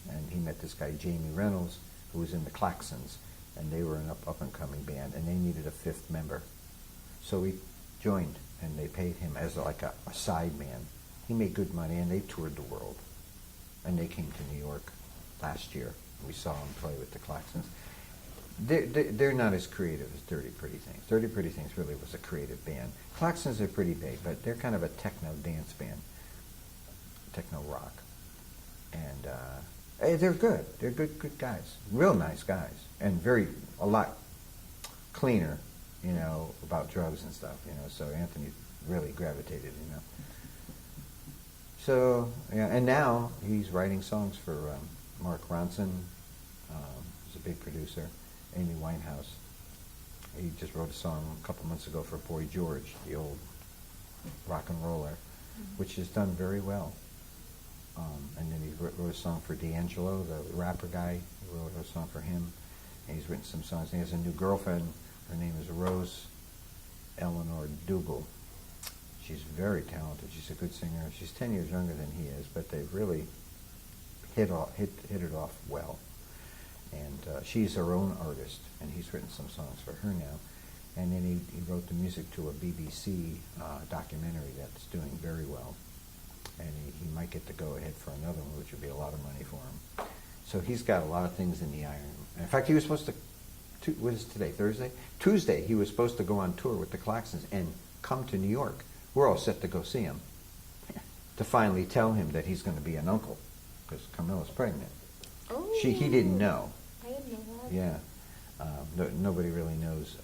And he met this guy, Jamie Reynolds, who was in the Claxons. And they were an up-and-coming band. And they needed a fifth member. So he joined. And they paid him as like a side man. He made good money, and they toured the world. And they came to New York last year. We saw him play with the Claxons. They're not as creative as Dirty Pretty Things. Dirty Pretty Things really was a creative band. Claxons are pretty big, but they're kind of a techno dance band, techno rock. And they're good. They're good guys, real nice guys, and a lot cleaner, about drugs and stuff, so Anthony really gravitated, So, yeah, and now he's writing songs for Mark Ronson, who's a big producer, Amy Winehouse. He just wrote a song a couple months ago for Boy George, the old rock and roller, which has done very well. And then he wrote a song for D'Angelo, the rapper guy. He wrote a song for him, and he's written some songs. And he has a new girlfriend. Her name is Rose Eleanor Dougal. She's very talented. She's a good singer. She's 10 years younger than he is, but they've really hit it off well. And she's her own artist, and he's written some songs for her now. And then he wrote the music to a BBC documentary that's doing very well. And he might get to go ahead for another one, which would be a lot of money for him. So he's got a lot of things in the iron. In fact, he was supposed to, what is today, Thursday? Tuesday, he was supposed to go on tour with the Claxons and come to New York. We're all set to go see him to finally tell him that he's going to be an uncle, because Camilla's pregnant. Oh. He didn't know. I didn't know that. Yeah. Nobody really knows.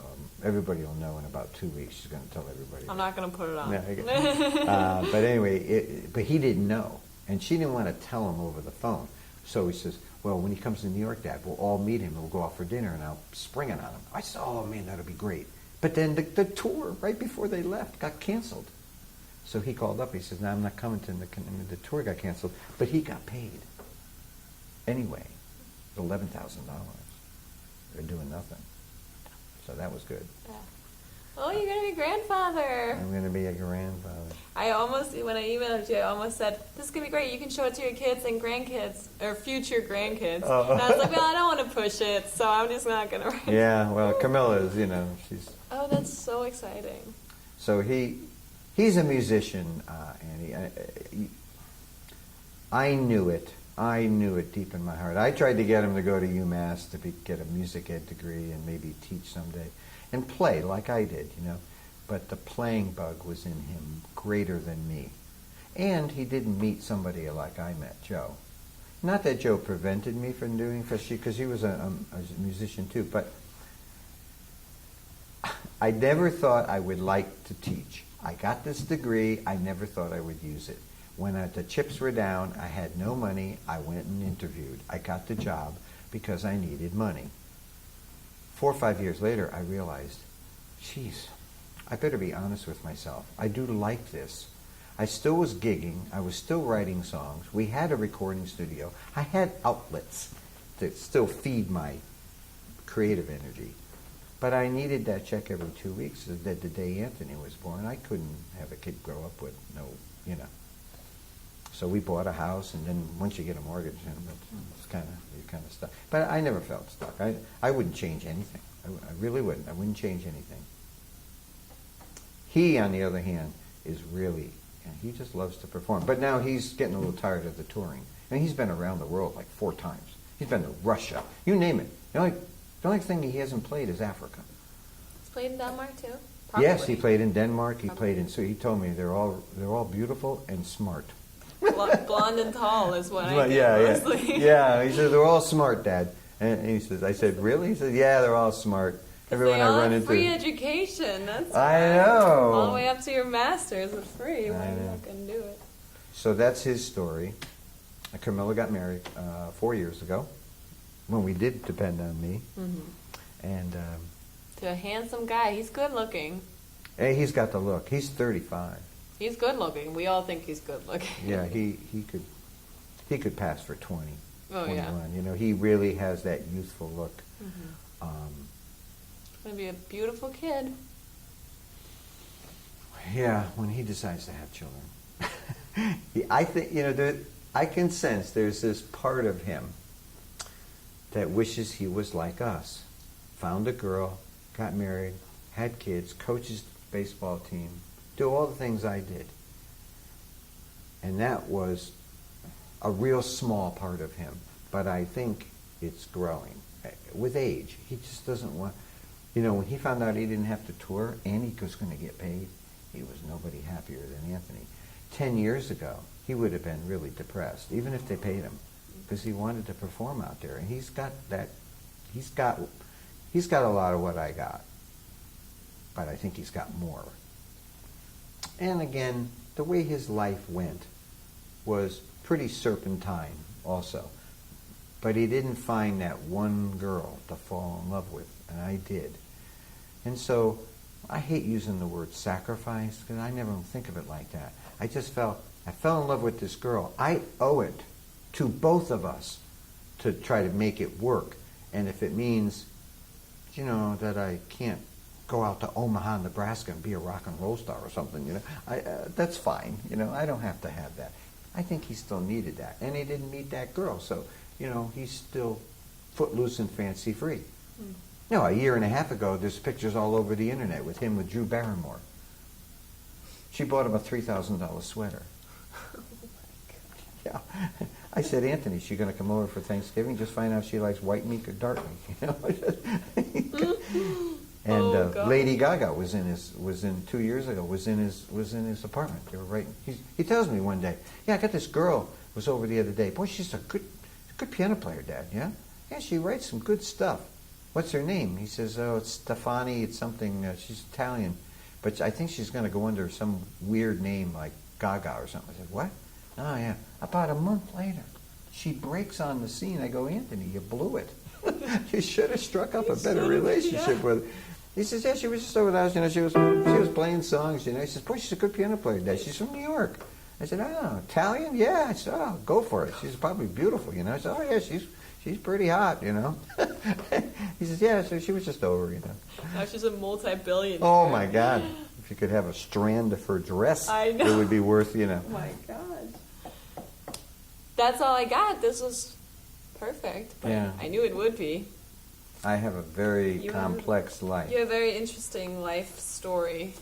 Everybody will know in about 2 weeks. She's going to tell everybody. I'm not going to put it on. No, but anyway, but he didn't know. And she didn't want to tell him over the phone. So he says, well, when he comes to New York, Dad, we'll all meet him. We'll go out for dinner, and I'll spring it on him. I said, oh, man, that'll be great. But then the tour, right before they left, got canceled. So he called up. He says, no, I'm not coming to the tour got canceled. But he got paid. Anyway, $11,000. They're doing nothing. So that was good. Yeah. Oh, you're going to be grandfather. I'm going to be a grandfather. When I emailed you, I almost said, this is going to be great. You can show it to your kids and grandkids, or future grandkids. Oh. And I was like, well, I don't want to push it, so I'm just not going to write it. Yeah, well, Camilla is, she's... Oh, that's so exciting. So he's a musician, and I knew it. I knew it deep in my heart. I tried to get him to go to UMass to get a music ed degree and maybe teach someday and play like I did, But the playing bug was in him greater than me. And he didn't meet somebody like I met, Joe. Not that Joe prevented me from doing it, because he was a musician too, but I never thought I would like to teach. I got this degree. I never thought I would use it. When the chips were down, I had no money. I went and interviewed. I got the job because I needed money. 4 or 5 years later, I realized, geez, I better be honest with myself. I do like this. I still was gigging. I was still writing songs. We had a recording studio. I had outlets that still feed my creative energy. But I needed that check every 2 weeks. The day Anthony was born, I couldn't have a kid grow up with no. So we bought a house, and then once you get a mortgage, it's kind of, you're kind of stuck. But I never felt stuck. I wouldn't change anything. I really wouldn't. I wouldn't change anything. He, on the other hand, is really, he just loves to perform. But now he's getting a little tired of the touring. And he's been around the world like 4 times. He's been to Russia. You name it. The only thing he hasn't played is Africa. He's played in Denmark too? Probably. Yes, he played in Denmark. He played in, so he told me they're all beautiful and smart. Blonde and tall is what I think mostly. Yeah, he said, they're all smart, Dad. And he says, I said, really? He said, yeah, they're all smart. Everyone I run into. Free education. That's I know. All the way up to your master's is free. Why I are you know. not going to do it? So that's his story. Camilla got married 4 years ago, when we did depend on me. Mm-hmm. And To a handsome guy. He's good looking. hey, he's got the look. He's 35. He's good looking. We all think he's good looking. Yeah, he could pass for 20. Oh, 21. yeah. You know, he really has that youthful look. Mm-hmm. He's going to be a beautiful kid. Yeah, when he decides to have children. I think, you know, I can sense there's this part of him that wishes he was like us. Found a girl, got married, had kids, coaches the baseball team, do all the things I did. And that was a real small part of him. But I think it's growing. With age, he just doesn't want... You know, when he found out he didn't have to tour and he was going to get paid, he was nobody happier than Anthony. 10 years ago, he would have been really depressed, even if they paid him, because he wanted to perform out there. And he's got a lot of what I got, but I think he's got more. And again, the way his life went was pretty serpentine also. But he didn't find that one girl to fall in love with, and I did. And so, I hate using the word sacrifice, because I never think of it like that. I fell in love with this girl. I owe it to both of us to try to make it work. And if it means, you know, that I can't go out to Omaha, Nebraska and be a rock and roll star or something, you know, that's fine. You know, I don't have to have that. I think he still needed that. And he didn't meet that girl. So, you know, he's still footloose and fancy free. Mm. You know, a year and a half ago, there's pictures all over the internet with him with Drew Barrymore. She bought him a $3,000 sweater. Oh my God. Yeah. I said, Anthony, she's going to come over for Thanksgiving? Just find out if she likes white meat or dark meat. You know? And Lady Gaga was in 2 years ago, was in his apartment. They were writing. He tells me one day, yeah, I got this girl was over the other day. Boy, she's a good piano player, Dad. Yeah, yeah, she writes some good stuff. What's her name? He says, oh, it's Stefani. It's something. She's Italian, but I think she's going to go under some weird name like Gaga or something. I said, what? Oh yeah. About a month later, she breaks on the scene. I go, Anthony, you blew it. You should have struck up a better relationship with her. He says, yeah, she was just over there. You know, she was playing songs. You know, he says, boy, she's a good piano player, Dad. She's from New York. I said, oh, Italian? Yeah. I said, oh, go for it. She's probably beautiful. You know. I said, oh yeah, she's pretty hot. You know. He says, yeah. So she was just over. You know. Now she's a multi-billionaire. Oh my God. If you could have a strand of her dress, I know. it would be worth, you know. Oh my God. That's all I got. This was perfect. But yeah. I knew it would be. I have a very complex life. You have a very interesting life story.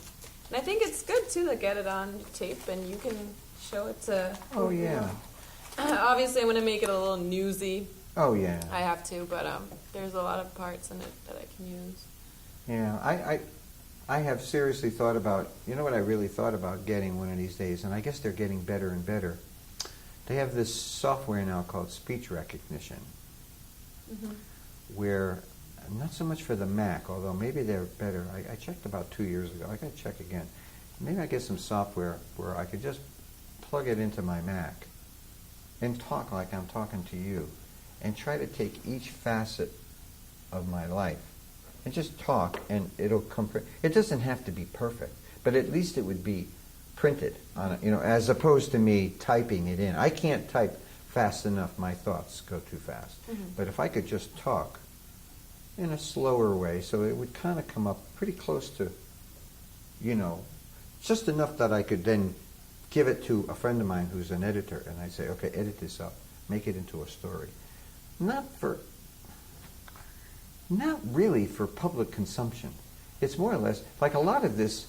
And I think it's good, too, to get it on tape and you can show it to... Oh, yeah. Obviously, I want to make it a little newsy. Oh, yeah. I have to, but there's a lot of parts in it that I can use. Yeah, I have seriously thought about, you know what I really thought about getting one of these days, and I guess they're getting better and better. They have this software now called speech recognition, where, not so much for the Mac, although maybe they're better. I checked about 2 years ago. I got to check again. Maybe I get some software where I could just plug it into my Mac and talk like I'm talking to you and try to take each facet of my life and just talk, and it'll come. It doesn't have to be perfect, but at least it would be printed on it, you know, as opposed to me typing it in. I can't type fast enough. My thoughts go too fast. But if I could just talk in a slower way, so it would kind of come up pretty close to, you know, just enough that I could then give it to a friend of mine who's an editor, and I'd say, okay, edit this up, make it into a story. Not really for public consumption. It's more or less, like a lot of this,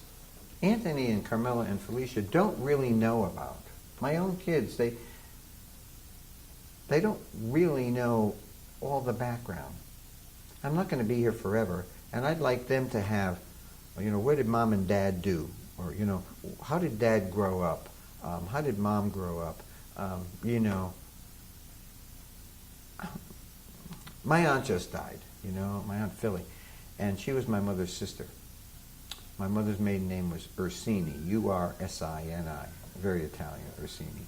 Anthony and Carmela and Felicia don't really know about. My own kids, they don't really know all the background. I'm not going to be here forever, and I'd like them to have, what did mom and dad do? Or, how did dad grow up? How did mom grow up? My aunt just died, my Aunt Philly, and she was my mother's sister. My mother's maiden name was Ursini, Ursini, very Italian, Ursini.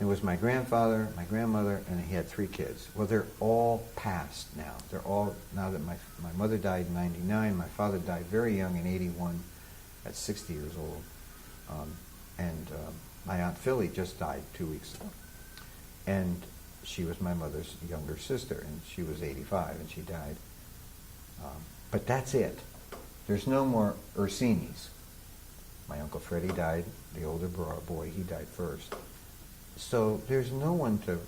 It was my grandfather, my grandmother, and he had 3 kids. Well, they're all passed now. Now that my mother died in 99, my father died very young in 81, at 60 years old. And my Aunt Philly just died 2 weeks ago. And she was my mother's younger sister, and she was 85, and she died. But that's it. There's no more Ursinis. My Uncle Freddie died, the older boy, he died first. So there's no one to,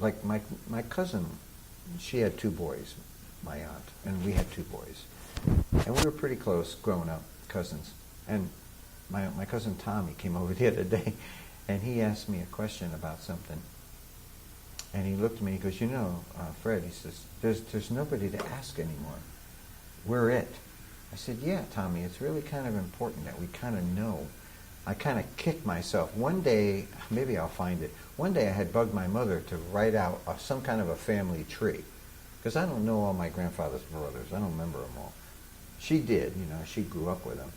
like my cousin, she had 2 boys, my aunt, and we had 2 boys. And we were pretty close growing up, cousins. And my cousin Tommy came over the other day, and he asked me a question about something. And he looked at me, he goes, Fred, he says, there's nobody to ask anymore. We're it. I said, yeah, Tommy, it's really kind of important that we kind of know. I kind of kicked myself. One day, maybe I'll find it, one day I had bugged my mother to write out some kind of a family tree. Because I don't know all my grandfather's brothers. I don't remember them all. She did, she grew up with them.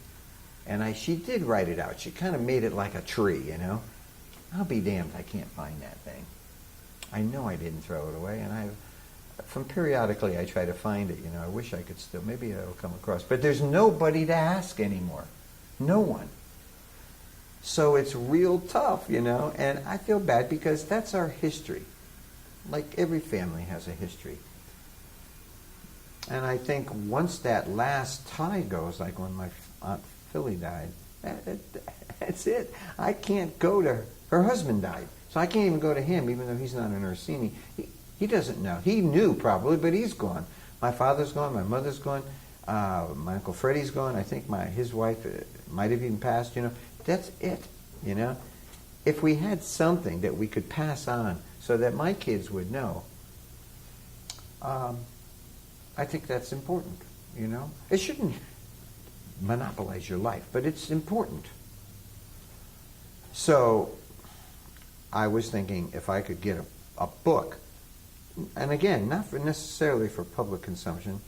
And she did write it out. She kind of made it like a tree, I'll be damned I can't find that thing. I know I didn't throw it away, and from periodically I try to find it, I wish I could still, maybe I'll come across. But there's nobody to ask anymore. No one. So it's real tough, and I feel bad because that's our history. Like every family has a history. And I think once that last tie goes, like when my Aunt Philly died, that's it. I can't go to her husband died. So I can't even go to him, even though he's not an Ursini. He doesn't know. He knew probably, but he's gone. My father's gone. My mother's gone. My Uncle Freddie's gone. I think his wife might have even passed. That's it. If we had something that we could pass on so that my kids would know, I think that's important. It shouldn't monopolize your life, but it's important. So I was thinking if I could get a book, and again, not necessarily for public consumption,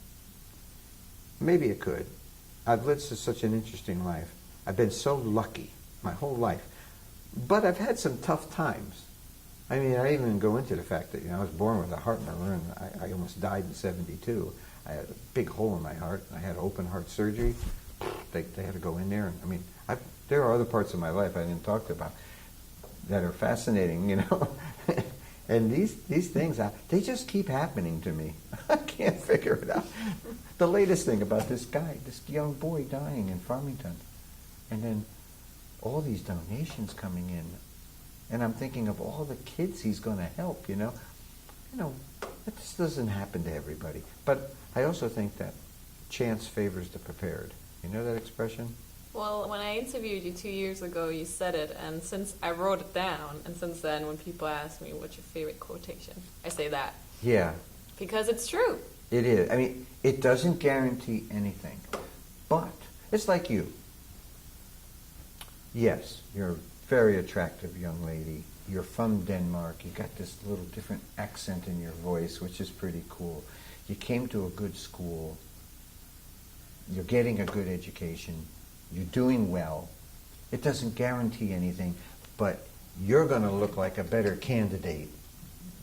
maybe it could. I've lived such an interesting life. I've been so lucky my whole life. But I've had some tough times. I mean, I even go into the fact that, I was born with a heart murmur, and I almost died in 72. I had a big hole in my heart. I had open heart surgery. They had to go in there. And, there are other parts of my life I didn't talk about that are fascinating, And these things, they just keep happening to me. I can't figure it out. The latest thing about this young boy dying in Farmington, and then all these donations coming in, and I'm thinking of all the kids he's going to help, that just doesn't happen to everybody. But I also think that chance favors the prepared. You know that expression? Well, when I interviewed you 2 years ago, you said it, and since I wrote it down, and since then, when people ask me what's your favorite quotation, I say that. Yeah. Because it's true. It is. It doesn't guarantee anything, but it's like you. Yes, you're a very attractive young lady. You're from Denmark. You got this little different accent in your voice, which is pretty cool. You came to a good school. You're getting a good education. You're doing well. It doesn't guarantee anything, but you're going to look like a better candidate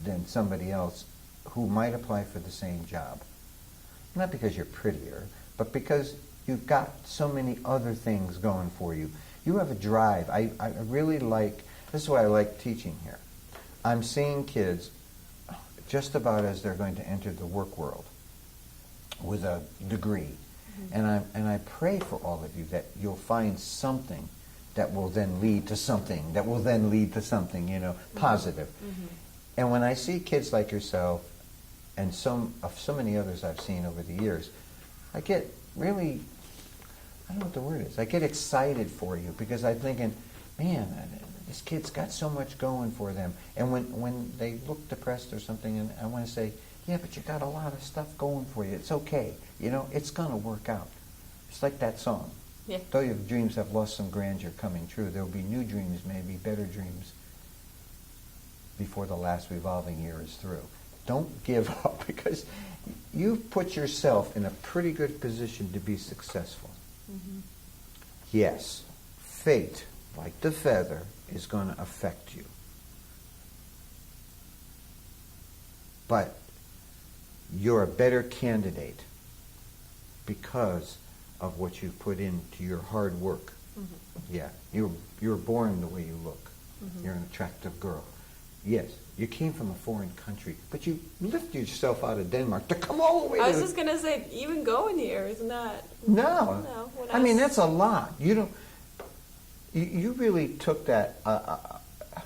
than somebody else who might apply for the same job. Not because you're prettier, but because you've got so many other things going for you. You have a drive. I really like, this is why I like teaching here. I'm seeing kids just about as they're going to enter the work world with a degree. And I pray for all of you that you'll find something that will then lead to something, that will then lead to something, positive. Mm-hmm. And when I see kids like yourself and so many others I've seen over the years, I get really, I don't know what the word is, I get excited for you because I'm thinking, man, this kid's got so much going for them. And when they look depressed or something, and I want to say, yeah, but you got a lot of stuff going for you. It's okay. It's going to work out. It's like that song. Yeah. Though your dreams have lost some grandeur coming true, there will be new dreams, maybe better dreams, before the last revolving year is through. Don't give up, because you've put yourself in a pretty good position to be successful. Mm-hmm. Yes, fate, like the feather, is going to affect you. But you're a better candidate because of what you put into your hard work. Mm-hmm. Yeah, you're born the way you look. Mm-hmm. You're an attractive girl. Yes, you came from a foreign country, but you lifted yourself out of Denmark to come all the way I to... was just gonna say, even going here is not. No. When I mean, that's a lot. You really took that...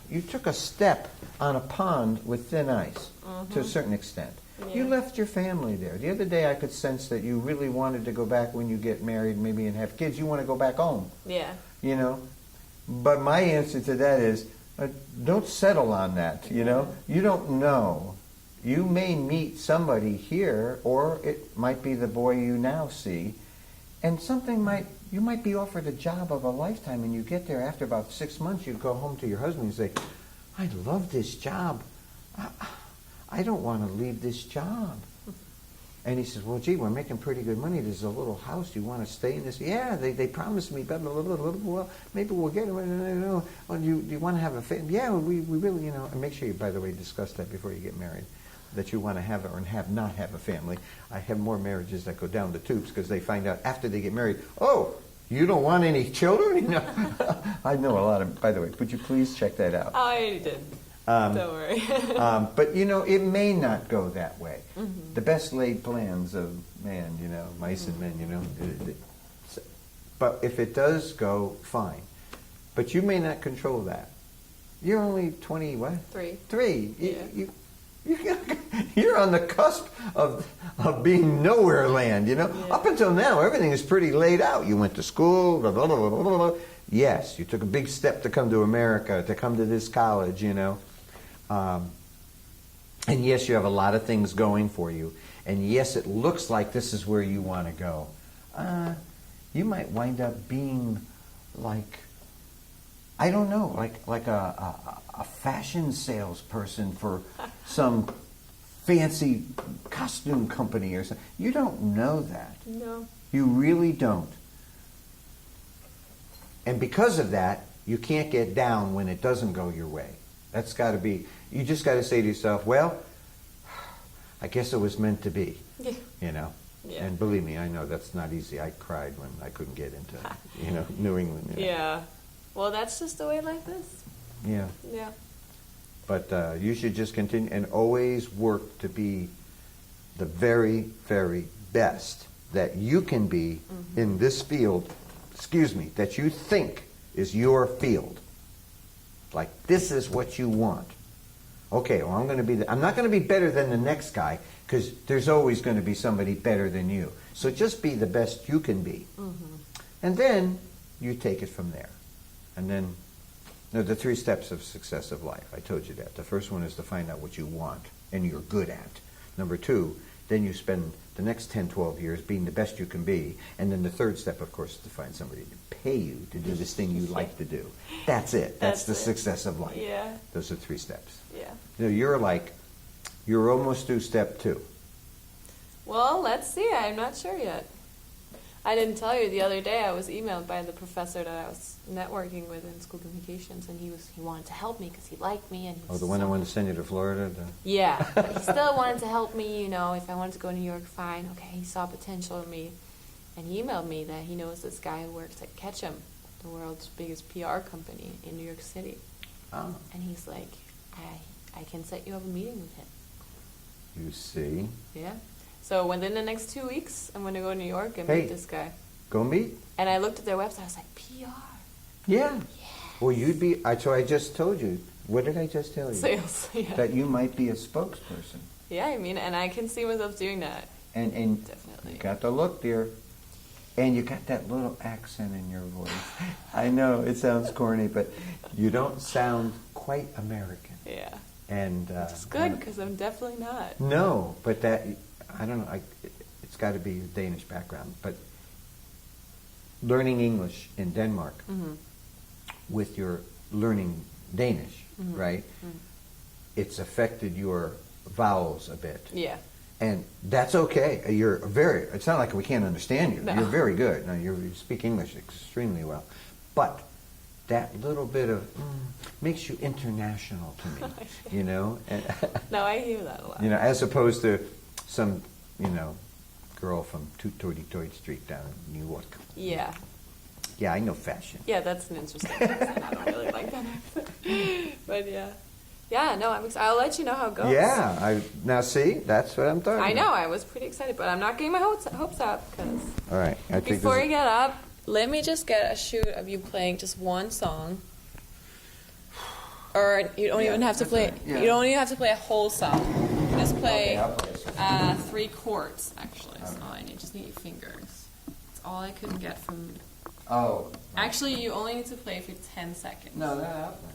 you took a step on a pond with thin ice, to a certain extent. Yeah. You left your family there. The other day I could sense that you really wanted to go back when you get married, maybe, and have kids. You want to go back home. Yeah. But my answer to that is, don't settle on that, You don't know. You may meet somebody here, or it might be the boy you now see, and you might be offered a job of a lifetime, and you get there after about 6 months, you go home to your husband and say, I love this job. I don't want to leave this job. And he says, well, gee, we're making pretty good money. There's a little house. Do you want to stay in this? Yeah, they promised me, blah, blah, blah, blah, blah. Well, maybe we'll get it. Well, do you want to have a family? Yeah, we really, and make sure you, by the way, discuss that before you get married, that you want to have or not have a family. I have more marriages that go down the tubes because they find out after they get married, oh, you don't want any children? I know a lot of, by the way, would you please check that out? I already did. Don't worry. But, it may not go that way. Mm-hmm. The best laid plans of man, mice and men, But if it does go, fine. But you may not control that. You're only 20, what? Three. Yeah. You're on the cusp of being nowhere land, Yeah. Up until now, everything is pretty laid out. You went to school, blah, blah, blah, blah, blah, blah. Yes, you took a big step to come to America, to come to this college, And yes, you have a lot of things going for you. And yes, it looks like this is where you want to go. You might wind up being like, I don't know, like a fashion salesperson for some fancy costume company or something. You don't know that. No. You really don't. And because of that, you can't get down when it doesn't go your way. That's got to be, you just got to say to yourself, well, I guess it was meant to be, Yeah. Yeah. And believe me, I know that's not easy. I cried when I couldn't get into, New England. Yeah. Well, that's just the way life is. Yeah. Yeah. But you should just continue and always work to be the very, very best that you can be in this field, that you think is your field. Like, this is what you want. Okay, well, I'm not going to be better than the next guy, because there's always going to be somebody better than you. So just be the best you can be. Mm-hmm. And then you take it from there. And then, the 3 steps of success of life. I told you that. The first one is to find out what you want and you're good at. Number 2, then you spend the next 10, 12 years being the best you can be. And then the third step, of course, is to find somebody to pay you to do this thing you like to do. That's it. That's the success of life. Yeah. Those are 3 steps. Yeah. You're almost through step 2. Well, let's see. I'm not sure yet. I didn't tell you the other day I was emailed by the professor that I was networking with in school communications, and he wanted to help me because he liked me. And the one I wanted to send you to Florida? Yeah, but he still wanted to help me, if I wanted to go to New York, fine. Okay, he saw potential in me. And he emailed me that he knows this guy who works at Ketchum, the world's biggest PR company in New York City. Oh. And he's like, I can set you up a meeting with him. You see? Yeah. So within the next 2 weeks, I'm going to go to New York and meet this guy. Go meet. And I looked at their website. I was like, PR? Yeah. Well, you'd be. So I just told you. What did I just tell you? Sales, yeah. That you might be a spokesperson. Yeah, I mean, and I can see myself doing that. And Definitely. you got the look, dear. And you got that little accent in your voice. I know it sounds corny, but you don't sound quite American. Yeah. And It's good, because I'm definitely not. No, but that I don't know. It's got to be your Danish background. But learning English in Denmark with your learning Danish, right? It's affected your vowels a bit. Yeah. And that's okay. It's not like we can't understand you. No. You're very good. No, you speak English extremely well. But that little bit of makes you international to me, you know? And, No, I hear that a lot. you know, as opposed to some, girl from 233rd Street down in New York. Yeah. Yeah, I know fashion. Yeah, that's an interesting accent. I don't really like that accent. But yeah. Yeah, no, I'm excited. I'll let you know how it goes. Yeah, now see, that's what I'm talking I about. know, I was pretty excited, but I'm not getting my hopes up, because All right. I think before this you get up, let me just get a shoot of you playing just one song. Or you don't even have to that's play. right. Yeah. You don't even have to play a whole song. Just play Okay, I'll play a song. 3 chords. Actually, that's Okay. all I need. Just need your fingers. That's all I couldn't get from. Oh. Actually, you only need to play for 10 seconds. No, I'll play.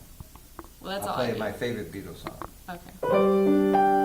Well, that's I'll all I play need. my favorite Beatles song. Okay.